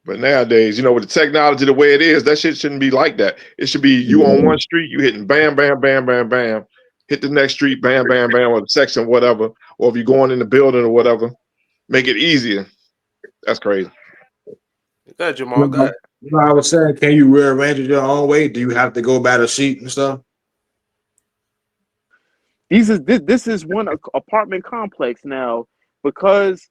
But nowadays, with the technology the way it is, that shit shouldn't be like that. It should be you on one street, you hitting bam, bam, bam, bam, bam. Hit the next street, bam, bam, bam, or the section, whatever. Or if you're going in the building or whatever, make it easier. That's crazy. Go ahead, Jamal. Go ahead. I was saying, can you rearrange it your own way? Do you have to go by the sheet and stuff? This is one apartment complex now, because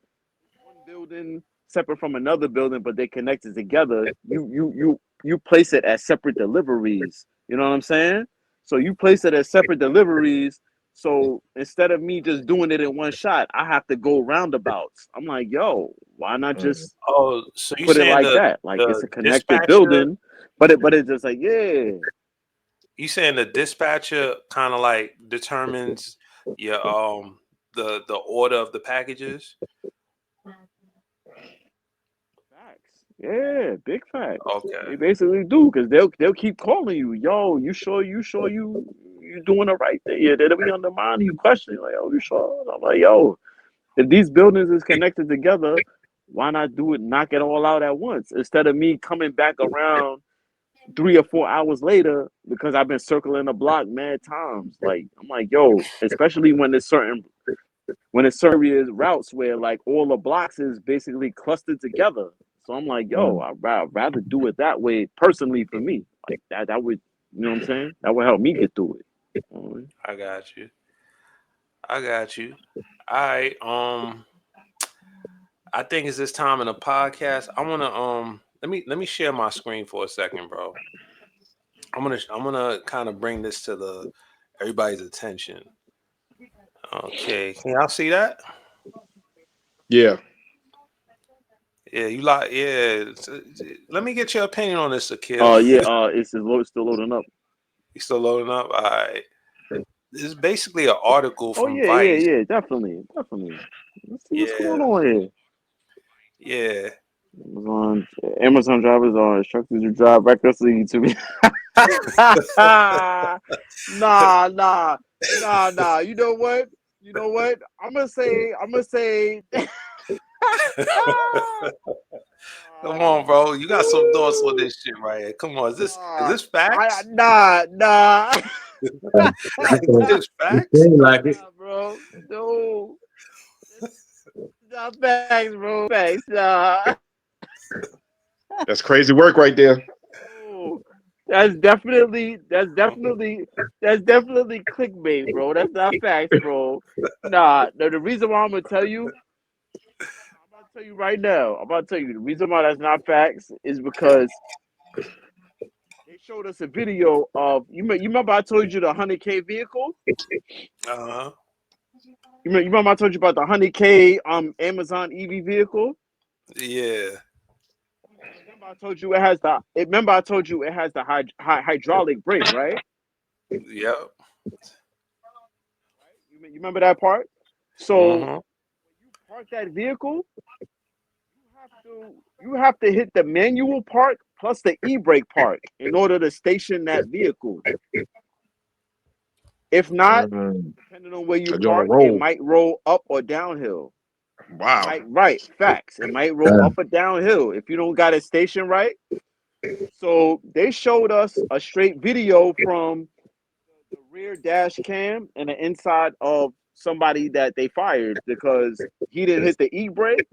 one building separate from another building, but they connected together. You place it as separate deliveries. You know what I'm saying? So you place it as separate deliveries. So instead of me just doing it in one shot, I have to go roundabouts. I'm like, yo, why not just Oh, so you put it saying like that? Like it's the a connected dispatcher? building, but it's just like, yeah. You saying the dispatcher kind of like determines your the order of the packages? Facts. Yeah, big facts. Okay. They basically do, because they'll keep calling you. Yo, you sure you doing the right thing? Yeah, they'll be undermining you, questioning like, yo, you sure? And I'm like, yo, if these buildings is connected together, why not do it? Knock it all out at once instead of me coming back around 3 or 4 hours later because I've been circling the block mad times. Like I'm like, yo, especially when there's certain areas, routes where like all the blocks is basically clustered together. So I'm like, yo, I'd rather do it that way personally for me. Like that would, you know what I'm saying? That would help me get through it. I got you. All right. I think it's this time in the podcast. I wanna let me share my screen for a second, bro. I'm gonna kind of bring this to everybody's attention. Okay, can y'all see that? Yeah. Yeah, you like let me get your opinion on this, Akil. It's still loading up. You still loading up? All right. This is basically an article from yeah, Vice. yeah, definitely. Let's see what's going on here. Yeah. Amazon drivers are instructed to drive recklessly to be. Nah. You know what? I'm gonna say. Come on, bro. You got some thoughts on this shit right here. Come on. Is this facts? Nah. Is this facts? Like it. Nah, bro. No. Not facts, bro. Facts. Nah. That's crazy work right there. Oh, that's definitely clickbait, bro. That's not facts, bro. Nah, no, the reason why I'm gonna tell you right now. I'm about to tell you the reason why that's not facts is because they showed us a video of you remember I told you the 100K vehicle? Uh-huh. You remember I told you about the 100K Amazon EV vehicle? Yeah. Remember I told you it has the hydraulic brake, right? Yep. You remember that part? So Mm-hmm. when you park that vehicle, you have to hit the manual park plus the e-brake park in order to station that vehicle. If not, depending on where you park, it might roll up or downhill. Wow. Facts. It might roll up or downhill if you don't got it stationed right. So they showed us a straight video from the rear dash cam and the inside of somebody that they fired because he didn't hit the e-brake.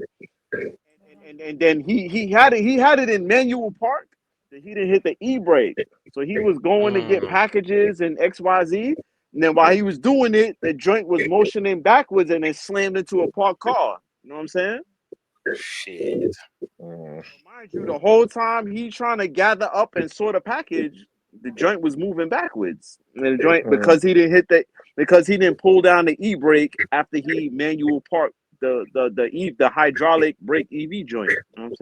And then he had it in manual park. He didn't hit the e-brake. So he was going to get packages and XYZ. And then while he was doing it, the joint was motioning backwards and then slammed into a parked car. You know what I'm saying? Shit. Mind you, the whole time he trying to gather up and sort a package, the joint was moving backwards. And the joint because he didn't pull down the e-brake after he manual parked the hydraulic brake EV joint. You know what I'm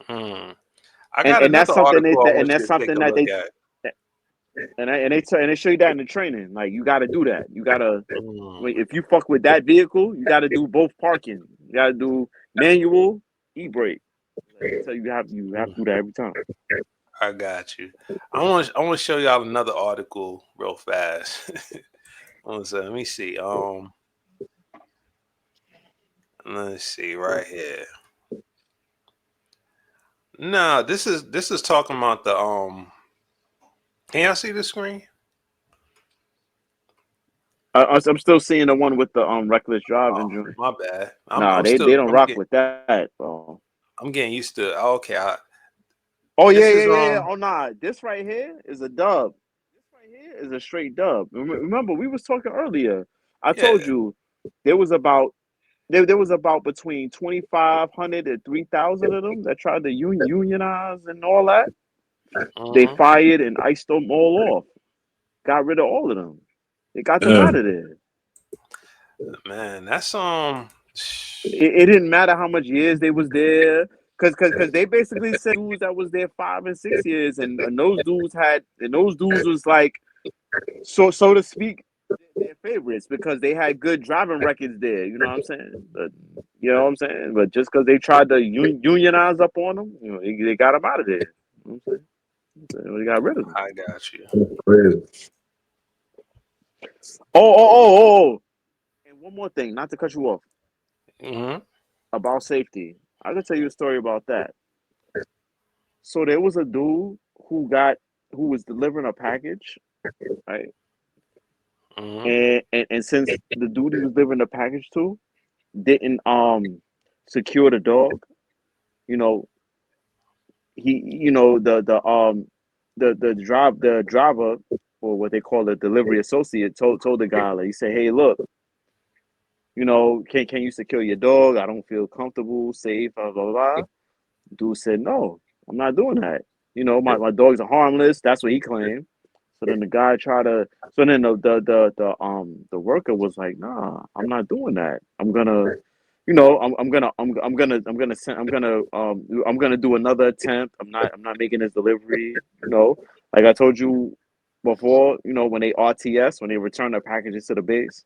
saying? I got another article I want you to take a look at. And they show you that in the training. Like you got to do that. You got to if you fuck with that vehicle, you got to do both parking. You got to do manual, e-brake. I tell you, you have to do that every time. I got you. I want to show y'all another article real fast. Let me see. Let's see right here. Nah, this is talking about the Can y'all see the screen? I'm still seeing the one with the reckless Oh, driving joint. my bad. Nah, I'm they still don't rock with that, bro. I'm getting used to. Okay, Oh this yeah, yeah, is yeah, yeah. Oh nah, this right here is a dub. This right here is a straight dub. Remember, we was talking earlier. I told yeah. you there was about there was about between 2,500 and 3,000 of them that tried to unionize and all that. They Hmm. fired and iced them all off. Got rid of all of them. They got them Yeah. out of there. Man, that's It didn't matter how much years they was there, cause they basically said dudes that was there 5 and 6 years, and those dudes was like so to speak their favorites because they had good driving records there. You know what I'm saying? But you know what I'm saying? But just because they tried to unionize up on them, you know, they got them out of there. You know what I'm saying? They got rid of them. I got you. Crazy. Oh. And one more thing, not to cut you off, Hmm. about safety. I can tell you a story about that. So there was a dude who was delivering a package, right? Hmm. And since the dude he was delivering the package to didn't secure the dog, you know, he the driver, or what they call a delivery associate, told the guy, like, he said, hey, look, can you secure your dog? I don't feel comfortable, safe, blah blah blah. Dude said, no, I'm not doing that. My dogs are harmless. That's what he claimed. So then the guy tried to. So then the worker was like, nah, I'm not doing that. I'm gonna, I'm gonna do another attempt. I'm not making this delivery. Like I told you before. When they RTS, when they return their packages to the base,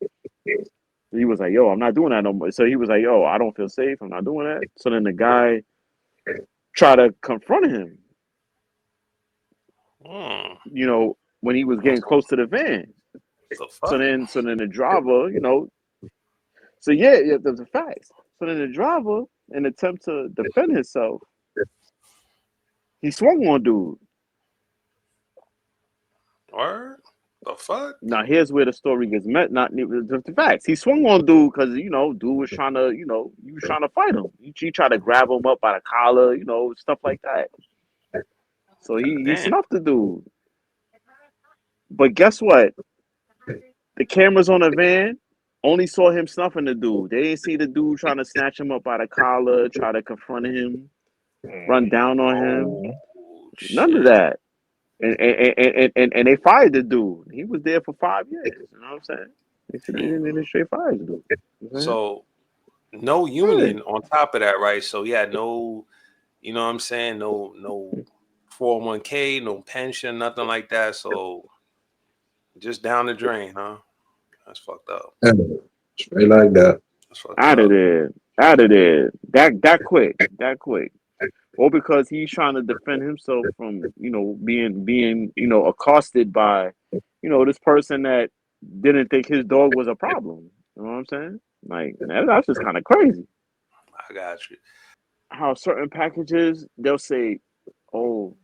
he was like, yo, I'm not doing that no more. So he was like, yo, I don't feel safe. I'm not doing that. So then the guy tried to confront him, Mm. when he was getting close to the van. The So fuck? then the driver, so yeah, there's a fact. So then the driver, in an attempt to defend himself, he swung on dude. Word? The fuck? Now here's where the story gets met. Not the facts. He swung on dude because dude was trying to, he was trying to fight him. He tried to grab him up by the collar, stuff like that. So he Damn. snuffed the dude. But guess what? The cameras on the van only saw him snuffing the dude. They didn't see the dude trying to snatch him up by the collar, try to confront him, run down on him. Oh None of shit. that. And they fired the dude. He was there for 5 years. You know what I'm saying? They said they straight fired the dude. You know what I'm saying? So no Yeah. union on top of that, right? So yeah, no, you know what I'm saying? No 401k, no pension, nothing like that. So just down the drain, huh? That's fucked up. Yeah. Straight like that. That's fucked Out of up. there. Out of there. That quick. That quick. Or because he's trying to defend himself from, being, accosted by, this person that didn't think his dog was a problem. You know what I'm saying? Like, that's just kind of crazy. I got you. How certain packages, they'll say, oh,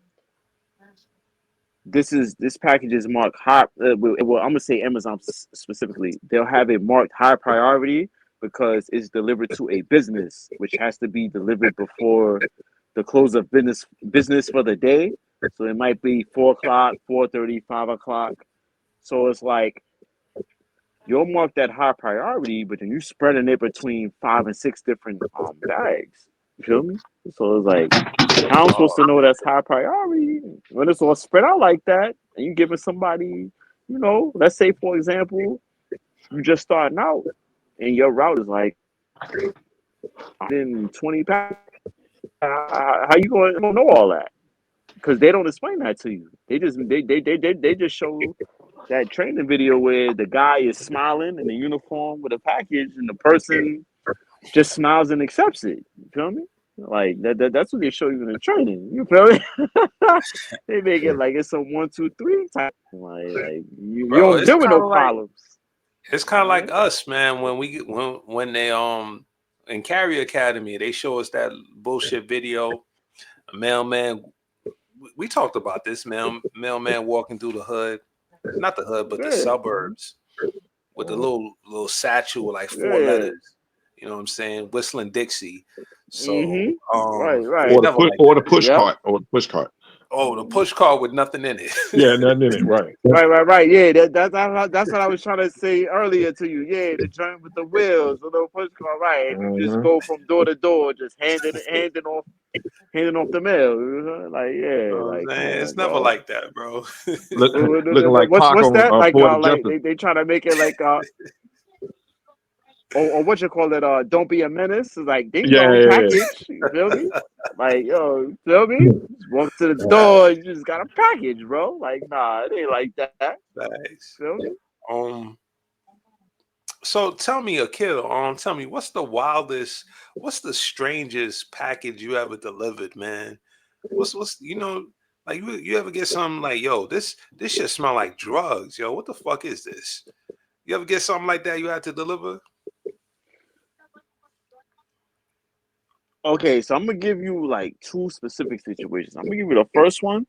this package is marked high. Well, I'm gonna say Amazon specifically. They'll have it marked high priority because it's delivered to a business, which has to be delivered before the close of business for the day. So it might be 4 o'clock, 4:30, 5 o'clock. So it's like you're marked at high priority, but then you spreading it between 5 and 6 different bags. You feel me? So it's like, how I'm supposed Oh, to know that's high priority when it's all spread out like that, and you giving somebody, let's say for example, you just starting out, and your route is like 120 pounds. How you going to know all that? Because they don't explain that to you. They just show that training video where the guy is smiling in the uniform with a package, and the person just smiles and accepts it. You feel me? Like that's what they show you in the training. You feel me? They make it like it's a 1, 2, 3 type. Like you Bro, don't deal with no problems. it's kind of Right? like us, man. When they in Carrier Academy, they show us that bullshit video. A mailman. We talked about this mailman walking through the hood, not the hood, but the Yeah. suburbs with the little satchel with like 4 letters. Yeah. You know what I'm saying? Whistling Dixie. So Right. it's Or Right. the never push, like or the that. push Yep. cart, or the push cart. Oh, the push car with nothing in it. Yeah, nothing in it. Right. Right. Yeah, that's what I was trying to say earlier to you. Yeah, the joint with the wheels, the little push car, right? And you just Mhm. go from door to door, just handing off the mail. You know? Like, You know yeah, what I'm like come saying? on, It's never bro. like that, bro. Look, looking like Pac What's on that? Poetic Like Justice. they trying to make it like or what you call it, don't be a menace. It's like ding Yeah, dong yeah, yeah. package. You feel me? Like, yo, you feel me? Just walk to the door, you just got a package, bro. Like, nah, it ain't like that. Nice. Feel me? Um. So tell me, Akil, tell me what's the strangest package you ever delivered, man? What's like you ever get something like, yo, this shit smell like drugs, yo. What the fuck is this? You ever get something like that you had to deliver? Okay, so I'm gonna give you like two specific situations. I'm gonna give you the first one.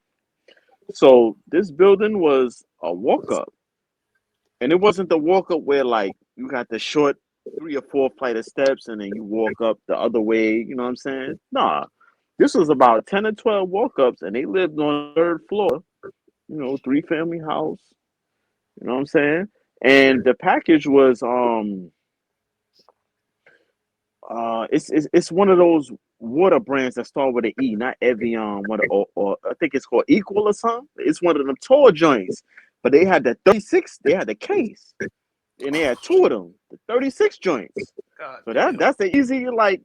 So this building was a walk up. And it wasn't the walk up where like you got the short 3 or 4 flight of steps and then you walk up the other way, you know what I'm saying? Nah. This was about 10 or 12 walk ups and they lived on the 3rd floor, 3 family house, you know what I'm saying? And the package was it's one of those water brands that start with an E, not Evian, or I think it's called Equal or something. It's one of them tall joints. But they had the 36, they had the case. And they had 2 of them, the 36 joints. God So damn. that's the easy, like,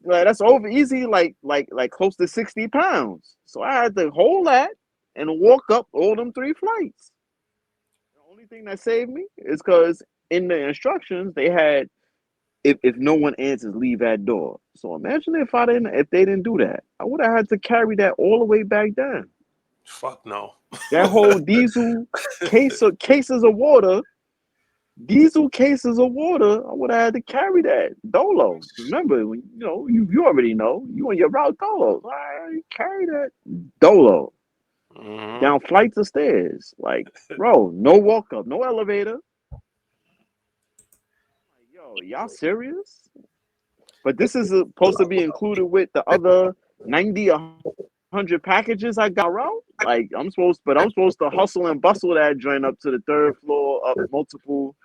like that's over easy, like close to 60 pounds. So I had to hold that and walk up all them 3 flights. The only thing that saved me is because in the instructions they had if no one answers, leave that door. So imagine if they didn't do that. I would have had to carry that all the way back down. Fuck no. That whole diesel cases of water. Diesel cases of water, I would have had to carry that dolo. Remember, when you already know you on your route dolo. I carry that dolo Mhm. down flights of stairs. Like, bro, no walk up, no elevator. Like, yo, y'all serious? But this is supposed to be included with the other 90, 100 packages I got route. Like, I'm supposed to hustle and bustle that joint up to the 3rd floor, up multiple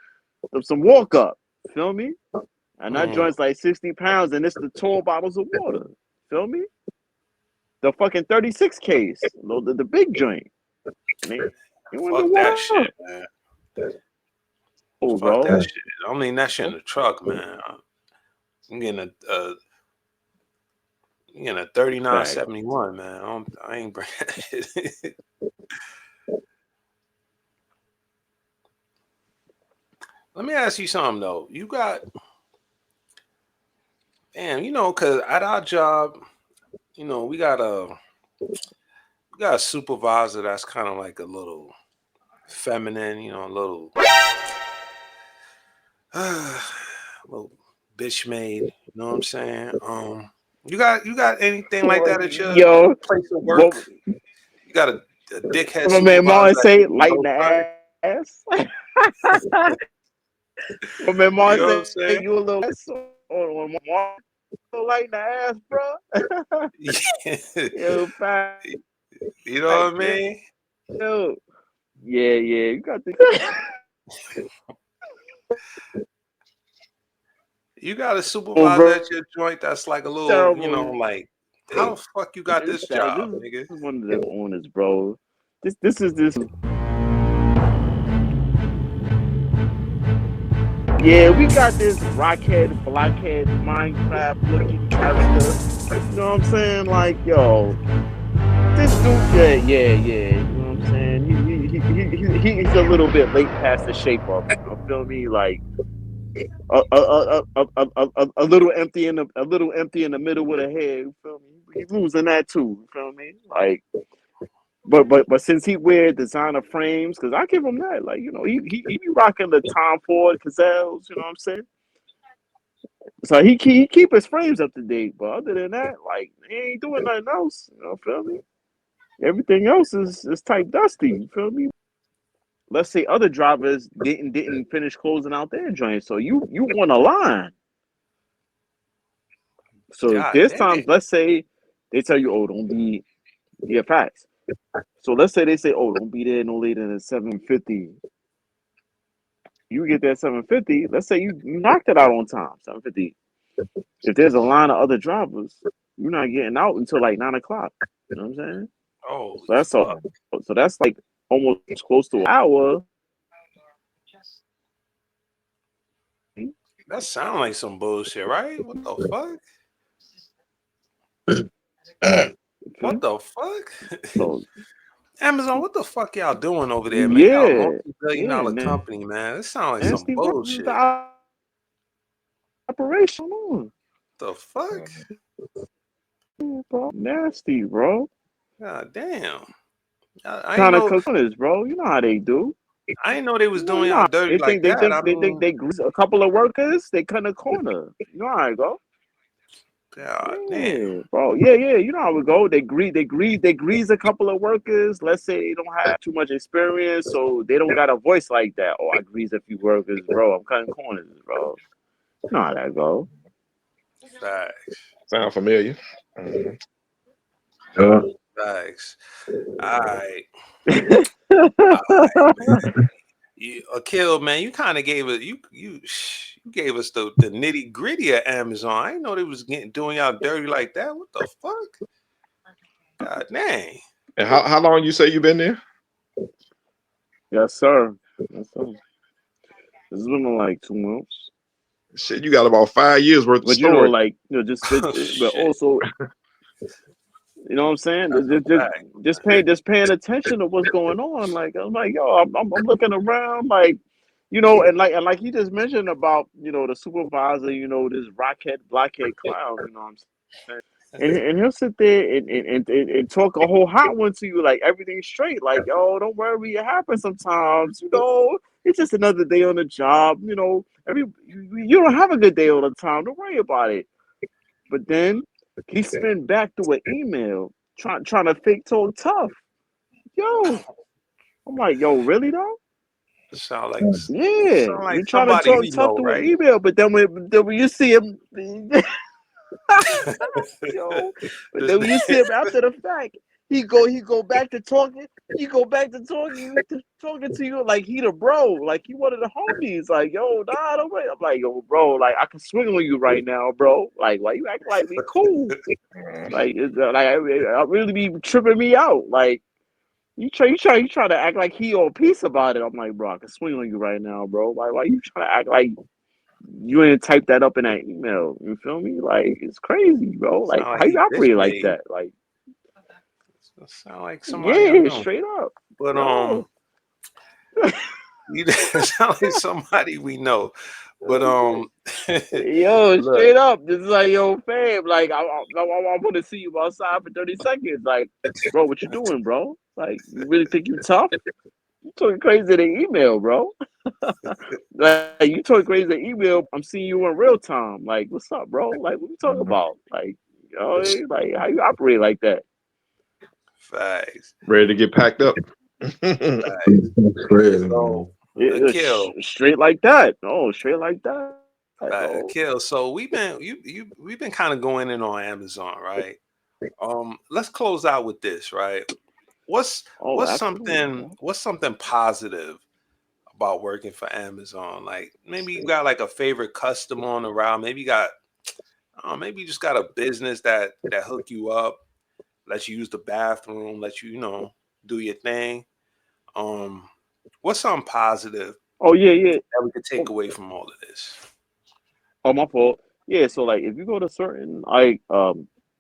of some walk up. Feel me? And that Mm. joint's like 60 pounds, and it's the tall bottles of water. Feel me? The fucking 36 case, the big joint. And they want the Fuck that water. shit, man. Oh, Fuck bro. that shit. I mean that shit in the truck, man. I'm getting a Fact. 3971, man. I ain't bring that shit. Let me ask you something though. You got, damn, because at our job, we got a supervisor that's kind of like a little feminine, a little, little bitch made. You know what I'm saying? You got anything like that at your Yo, place of what, work? You got a dickhead my man supervisor Martin that say? gives you Lighten no the credit. ass. My man You Martin know what I'm say saying? you a little on Martin lighten the ass, bro. Yo, fact. You know what I mean? Yo. Yeah, you got the You got a oh, supervisor bro. at your joint that's like a little, Terrible. like, how the fuck you got this This job, nigga? is one of them owners, bro. This is this. Yeah, we got this rockhead, blockhead, Minecraft looking character. You know what I'm saying? Like, yo, this dude, yeah. You know what I'm saying? He's a little bit late past the shape up. You feel me? Like, a little empty in the middle with a head. You feel me? He's losing that too. You feel me? Like, but since he wear designer frames, because I give him that. Like, he be rocking the Tom Ford Gazelles. You know what I'm saying? So he keep his frames up to date. But other than that, like, he ain't doing nothing else. You know, feel me? Everything else is type dusty. You feel me? Let's say other drivers didn't finish closing out their joint. So you on a line. So God there's damn. times, let's say they tell you, oh, don't be, yeah, facts. So let's say they say, oh, don't be there no later than 7:50. You get there 7:50. Let's say you knocked it out on time, 7:50. If there's a line of other drivers, you're not getting out until like 9 o'clock. You know what I'm saying? Holy So that's fuck. so that's like almost close to an hour. That sound like some bullshit, right? What the fuck? What the fuck? So Amazon, what the fuck y'all doing over there, man? Y'all a yeah, multi-billion yeah, dollar company, man. This sound like some nasty bro. This is bullshit. the operation on. The fuck? Yeah, bro. Nasty, bro. God damn. I ain't Trying to know. cook on this, bro. You know how they do. I ain't know they was You doing know y'all dirty they like think they that. think I they think mean, they grease a couple of workers. They cut a corner. You know how it go. God damn. Yeah, bro. Yeah, yeah. You know how it go. They grease a couple of workers. Let's say they don't have too much experience, so they don't got a voice like that. Oh, I grease a few workers, bro. I'm cutting corners, bro. You know how that go. Facts. Sound familiar? Mhm. Facts. All right. Akil, man, you kind of gave it. You gave us the nitty gritty of Amazon. I didn't know they was doing y'all dirty like that. What the fuck? God dang. And how long you say you been there? Yes, sir. Yes, sir. This has been like 2 months, Shit, you got about 5 years worth of but story. like Oh but shit. also, you know what I'm saying? That's a fact. Just paying attention to what's going on. Like I'm like, yo, I'm looking around, like, and like you just mentioned about, the supervisor, this rockhead blackhead clown. You know what I'm saying? And he'll sit there and talk a whole hot one to you, like everything's straight. Like, yo, don't worry, it happens sometimes. It's just another day on the job. You don't have a good day all the time. Don't worry about it. But then he spin back through an email trying to fake talk tough. Yo, I'm like, yo, really though? Sound like Yeah, sound like you trying to somebody talk we tough know, through an right? email, but then when you see him, yo, but This then when you see him after the fact, he go back to talking. He go back to talking to you like he the bro, like he one of the homies. Like, yo, nah, don't wait. I'm like, yo, bro, like I can swing on you right now, bro. Like, why you act like we cool? Like, I really be tripping me out. Like, you try to act like he on peace about it. I'm like, bro, I can swing on you right now, bro. Like, why you trying to act like you didn't type that up in that email? You feel me? Like, it's crazy, bro. sound Like, like how you he bitch operate like made. that? Like, Sound like somebody I yeah, know. straight up, But yo. you sound like somebody we know. But Yo, look, straight up, this is like, yo, fam. Like, I want to see you outside for 30 seconds. Like, bro, what you doing, bro? Like, you really think you tough? You talking crazy in the email, bro. Like, you talking crazy in the email. I'm seeing you in real time. Like, what's up, bro? Like, what you talking about? Like, like how you operate like that? facts, Ready to get packed up? facts. Crazy, man. So It's Akil, straight like that. Oh, straight like that. Oh, Akil. So we've been kind of going in on Amazon, right? Let's close out with this, right? What's oh, absolutely, bro. what's something positive about working for Amazon? Like maybe you got like a favorite customer on the route. Maybe you got maybe you just got a business that hook you up, let you use the bathroom, let you do your thing. Um, what's something positive Oh yeah, yeah. that we could take Oh, away from all of this? oh, my fault. Yeah, so like if you go to certain like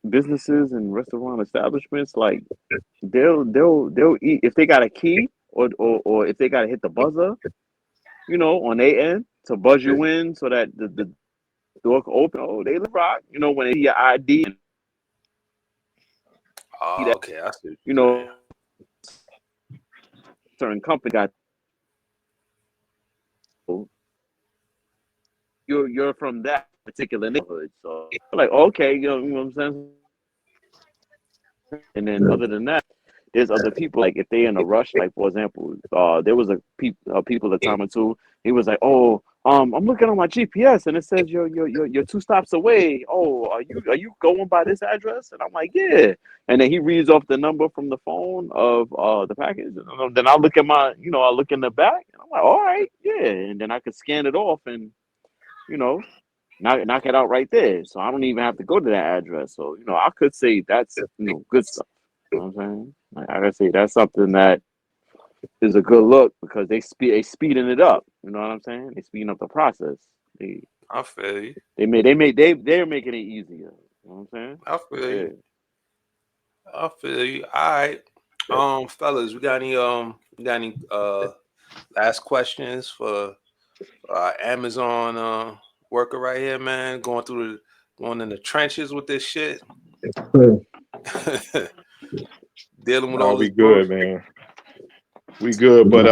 businesses and restaurant establishments, like they'll eat if they got a key or if they gotta hit the buzzer, on their end to buzz you in so that the door can open. Oh, they rock. You know, when they see your ID and see Oh, that, okay, I see what you you're saying. know, certain company got you're from that particular neighborhood. So like, okay, you know what I'm saying? And then other than that, there's other people like if they in a rush, like for example, there was people a time or two. He was like, oh, I'm looking on my GPS and it says you're 2 stops away. Oh, are you going by this address? And I'm like, yeah. And then he reads off the number from the phone of the package. And then I look at I look in the back and I'm like, all right, yeah. And then I could scan it off and you know knock it out right there. So I don't even have to go to that address. So I could say that's good stuff. You know what I'm saying? Like, I gotta say that's something that is a good look because they speeding it up. You know what I'm saying? They speeding up the process. They I feel you. they're making it easier. You know what I'm I feel saying? you. I feel you. All right. Fellas, we got any last questions for Amazon worker right here, man? Going in the trenches with this shit. Dealing with Oh, all we this bullshit. good, man. We good, but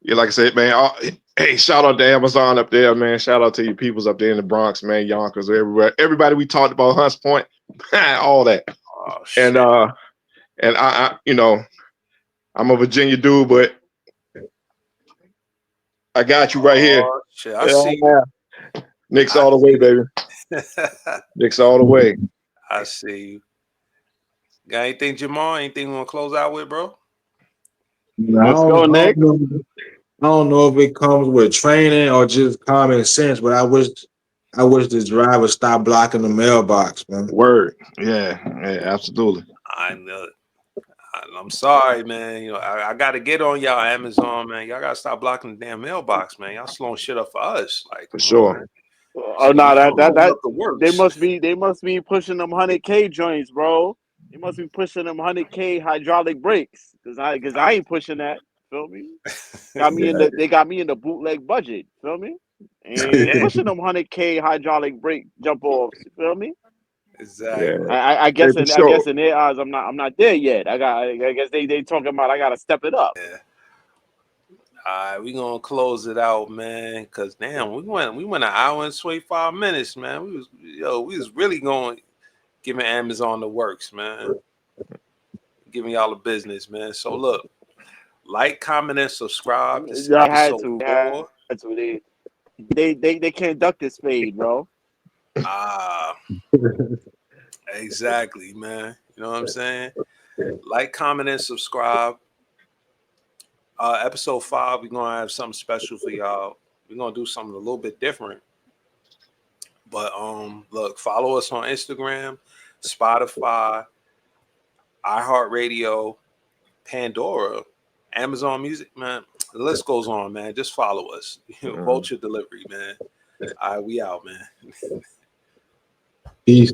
yeah, like I said, man. Hey, shout out to Amazon up there, man. Shout out to your peoples up there in the Bronx, man. Yonkers, everywhere. Everybody we talked about, Hunts Point, all that. Oh And shit. I I'm a Virginia dude, but I got you right here. Oh shit. I see you. Yeah. Knicks I all the way, baby. Knicks all the way. I see you. Got anything, Jamal? Anything you want to close out with, bro? I Let's go, Nick. I don't know if it comes with training or just common sense, but I wish this driver stop blocking the mailbox, man. Word. Yeah, absolutely. I know. I'm sorry, man. I got to get on y'all Amazon, man. Y'all got to stop blocking the damn mailbox, man. Y'all slowing shit up for us. Like, For come on, sure. man. Oh no, Slowing that up the they works. must be pushing them 100K joints, bro. They must be pushing them 100K hydraulic brakes, cause I ain't pushing that. Feel me? They got me in the bootleg budget. Feel me? And Yeah, pushing them 100K hydraulic brake jump offs. You feel me? Yeah. exactly. I Hey, guess for I sure. guess in their eyes I'm not there yet. I guess they talking about I gotta step it up. Yeah. All right, we gonna close it out, man. Cause damn, we went an hour and 25 minutes, man. We was really going giving Amazon the works, man. Giving y'all the business, man. So look, like, comment, and subscribe. This is I had episode to. They 4. had to. They can't duck this fade, bro. Ah, exactly, man. You know what I'm saying? Like, comment, and subscribe. Episode 5, we're gonna have something special for y'all. We're gonna do something a little bit different. But look, follow us on Instagram, Spotify, iHeartRadio, Pandora, Amazon Music, man. The list goes on, man. Just follow us. Vulture Delivery, man. All right, we out, man. Peace.